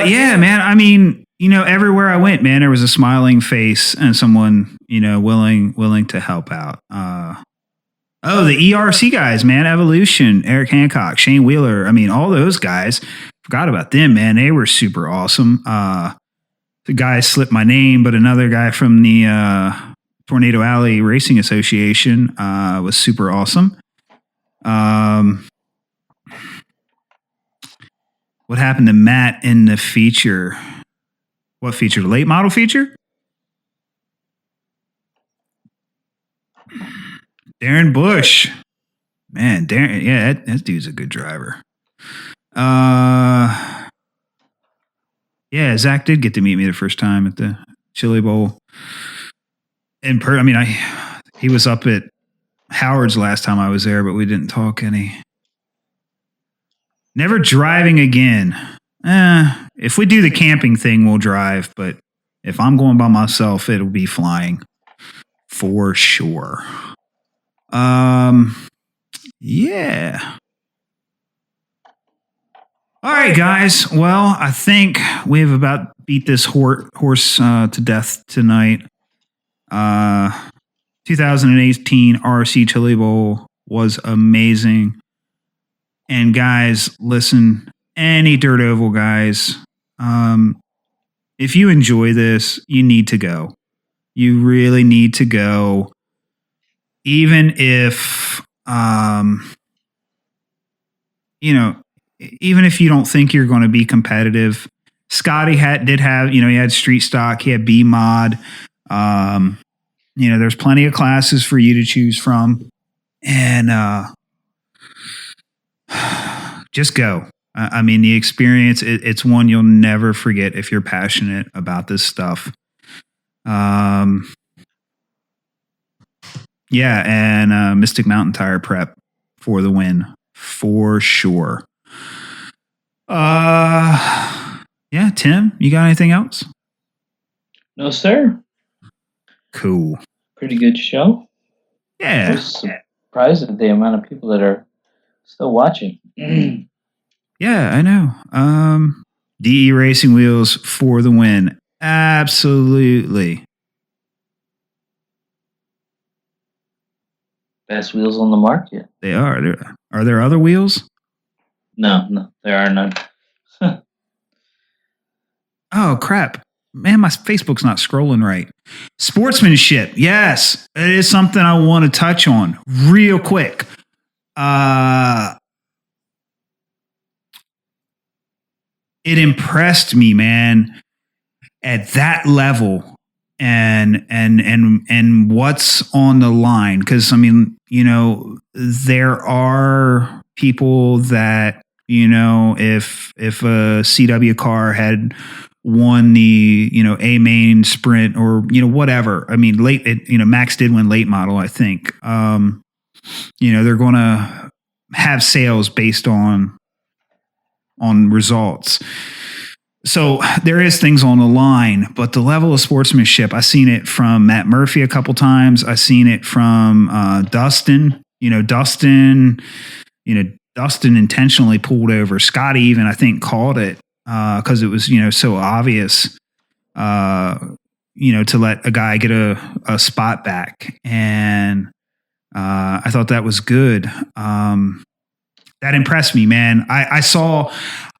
yeah, man, everywhere I went, man, there was a smiling face and someone, willing to help out. The ERC guys, man, Evolution, Eric Hancock, Shane Wheeler. All those guys, forgot about them, man. They were super awesome. The guy slipped my name, but another guy from the Tornado Alley Racing Association was super awesome. What happened to Matt in the feature? What feature? The late model feature? Darren Bush. Man, Darren, yeah, that dude's a good driver. Yeah, Zach did get to meet me the first time at the Chili Bowl. He was up at Howard's last time I was there, but we didn't talk any. Never driving again. If we do the camping thing, we'll drive. But if I'm going by myself, it'll be flying for sure. Yeah. All right, guys. Well, I think we have about beat this horse to death tonight. 2018 RC Chili Bowl was amazing. And guys, listen, any Dirt Oval guys, if you enjoy this, you need to go. You really need to go. Even if, even if you don't think you're going to be competitive, Scotty did have, he had street stock, he had B mod. There's plenty of classes for you to choose from, and just go. The experience, it's one you'll never forget if you're passionate about this stuff. Yeah, and Mystic Mountain Tire Prep for the win, for sure. Yeah, Tim, you got anything else? No, sir. Cool. Pretty good show. Yeah. I was surprised at the amount of people that are still watching. Yeah, I know. DE Racing Wheels for the win. Absolutely. Best wheels on the market. They are. Are there other wheels? No, there are none. Oh, crap. Man, my Facebook's not scrolling right. Sportsmanship. Yes, it is something I want to touch on real quick. it impressed me, man, at that level and what's on the line. Because I mean, there are people that, if a CW car had won the A main sprint or whatever. I mean, Max did win late model, I think. They're going to have sales based on results. So there is things on the line, but the level of sportsmanship, I've seen it from Matt Murphy a couple times. I've seen it from Dustin. Dustin intentionally pulled over. Scotty even, I think, called it because it was, so obvious, to let a guy get a spot back. And I thought that was good. That impressed me, man. I saw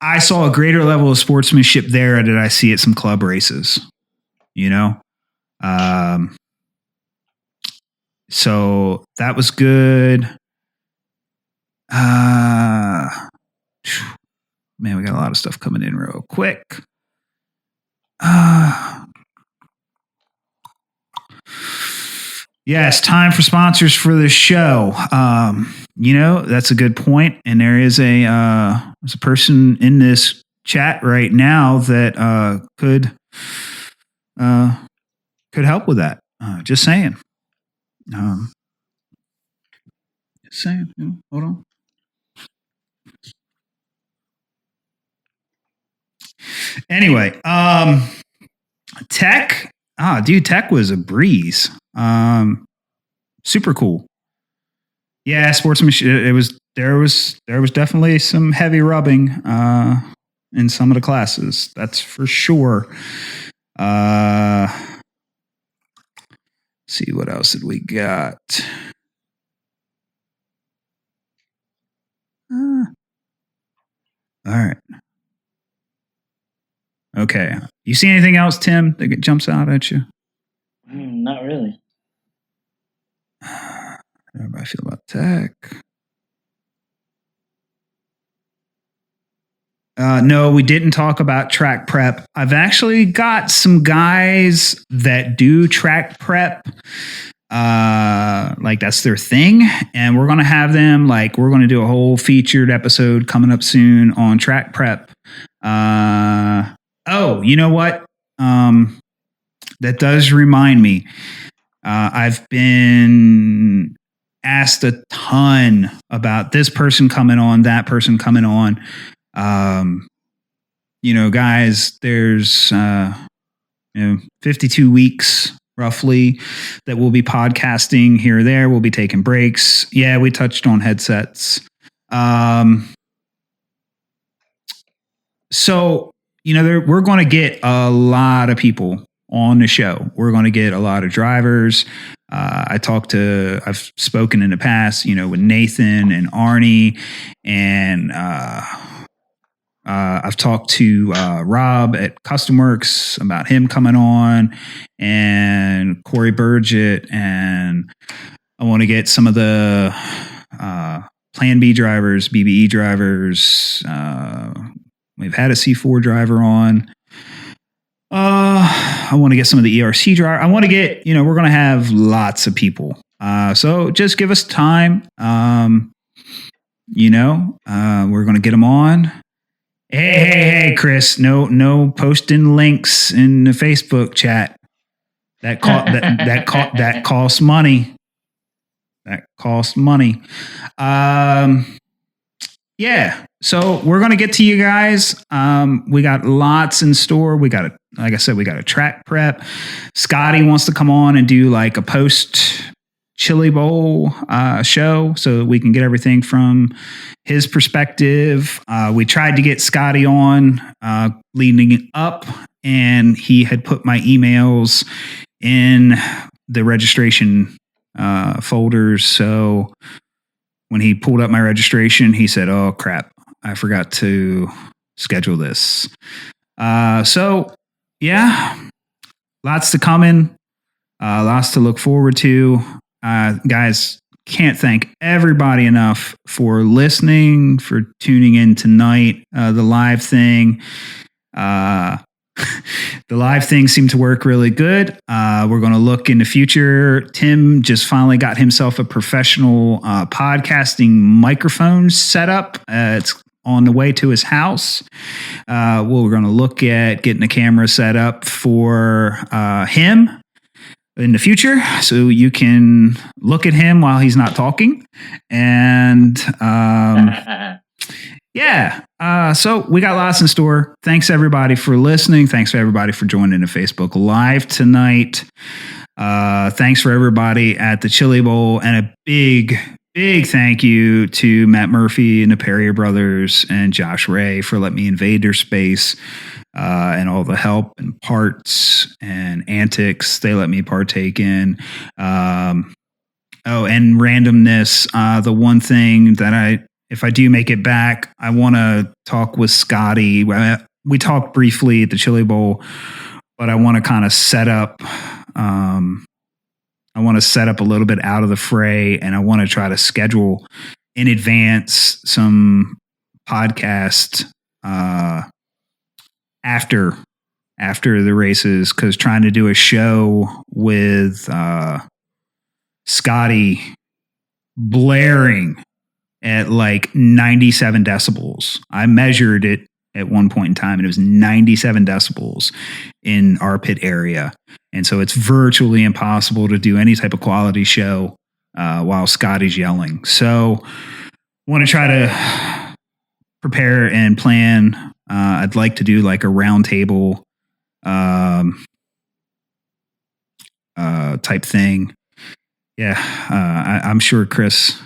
a greater level of sportsmanship there than I see at some club races, so that was good. Man, we got a lot of stuff coming in real quick. Yes, time for sponsors for the show. That's a good point. And there's a person in this chat right now that could help with that. Just saying. Hold on. Anyway, Tech. Tech was a breeze. Super cool. Yeah, sportsmanship. There was definitely some heavy rubbing in some of the classes. That's for sure. See what else did we got? All right. Okay. You see anything else, Tim, that jumps out at you? Not really. How do I feel about Tech? No, we didn't talk about track prep. I've actually got some guys that do track prep. Like that's their thing. And we're going to have them, we're going to do a whole featured episode coming up soon on track prep. Oh, you know what? That does remind me. I've been asked a ton about this person coming on, that person coming on. Guys, there's 52 weeks roughly that we'll be podcasting here or there. We'll be taking breaks. Yeah, we touched on headsets. So, we're going to get a lot of people on the show. We're going to get a lot of drivers. I've spoken in the past, with Nathan and Arnie, and I've talked to Rob at Custom Works about him coming on, and Corey Burgett, and I want to get some of the Plan B drivers, BBE drivers. We've had a C4 driver on. I want to get some of the ERC driver. I want to get, we're going to have lots of people. So just give us time. We're going to get them on. Hey, Chris, no posting links in the Facebook chat. That costs money. That costs money. Yeah. So we're going to get to you guys. We got lots in store. Like I said, we got a track prep. Scotty wants to come on and do a post Chili Bowl show so we can get everything from his perspective. We tried to get Scotty on leading up, and he had put my emails in the registration folders. So when he pulled up my registration, he said, "Oh crap, I forgot to schedule this." So yeah, lots to come in, lots to look forward to. Guys, can't thank everybody enough for listening, for tuning in tonight. The live thing. The live thing seemed to work really good. We're going to look in the future. Tim just finally got himself a professional podcasting microphone set up. It's on the way to his house. We're going to look at getting a camera set up for him in the future, so you can look at him while he's not talking. And so we got lots in store. Thanks everybody for listening. Thanks for everybody for joining the Facebook Live tonight. Thanks for everybody at the Chili Bowl, and a big thank you to Matt Murphy and the Perrier brothers and Josh Ray for letting me invade their space, and all the help and parts and antics they let me partake in. And randomness. The one thing that if I do make it back, I want to talk with Scotty. We talked briefly at the Chili Bowl, but I want to kind of set up. I want to set up a little bit out of the fray, and I want to try to schedule in advance some podcast after the races, because trying to do a show with Scotty blaring at like 97 decibels. I measured it at one point in time, and it was 97 decibels in our pit area. And so it's virtually impossible to do any type of quality show while Scotty's yelling. So I want to try to prepare and plan. I'd like to do like a round table type thing. Yeah, I'm sure Chris,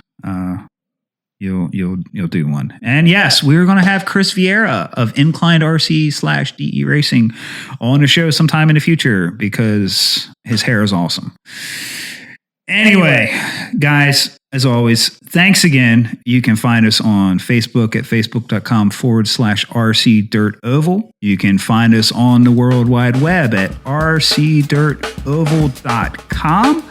you'll do one. And yes, we're going to have Chris Vieira of Inclined RC /DE Racing on the show sometime in the future, because his hair is awesome. Anyway, guys, as always, thanks again. You can find us on Facebook at facebook.com/RC Dirt Oval. You can find us on the World Wide Web at rcdirtoval.com.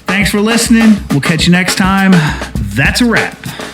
Thanks for listening. We'll catch you next time. That's a wrap.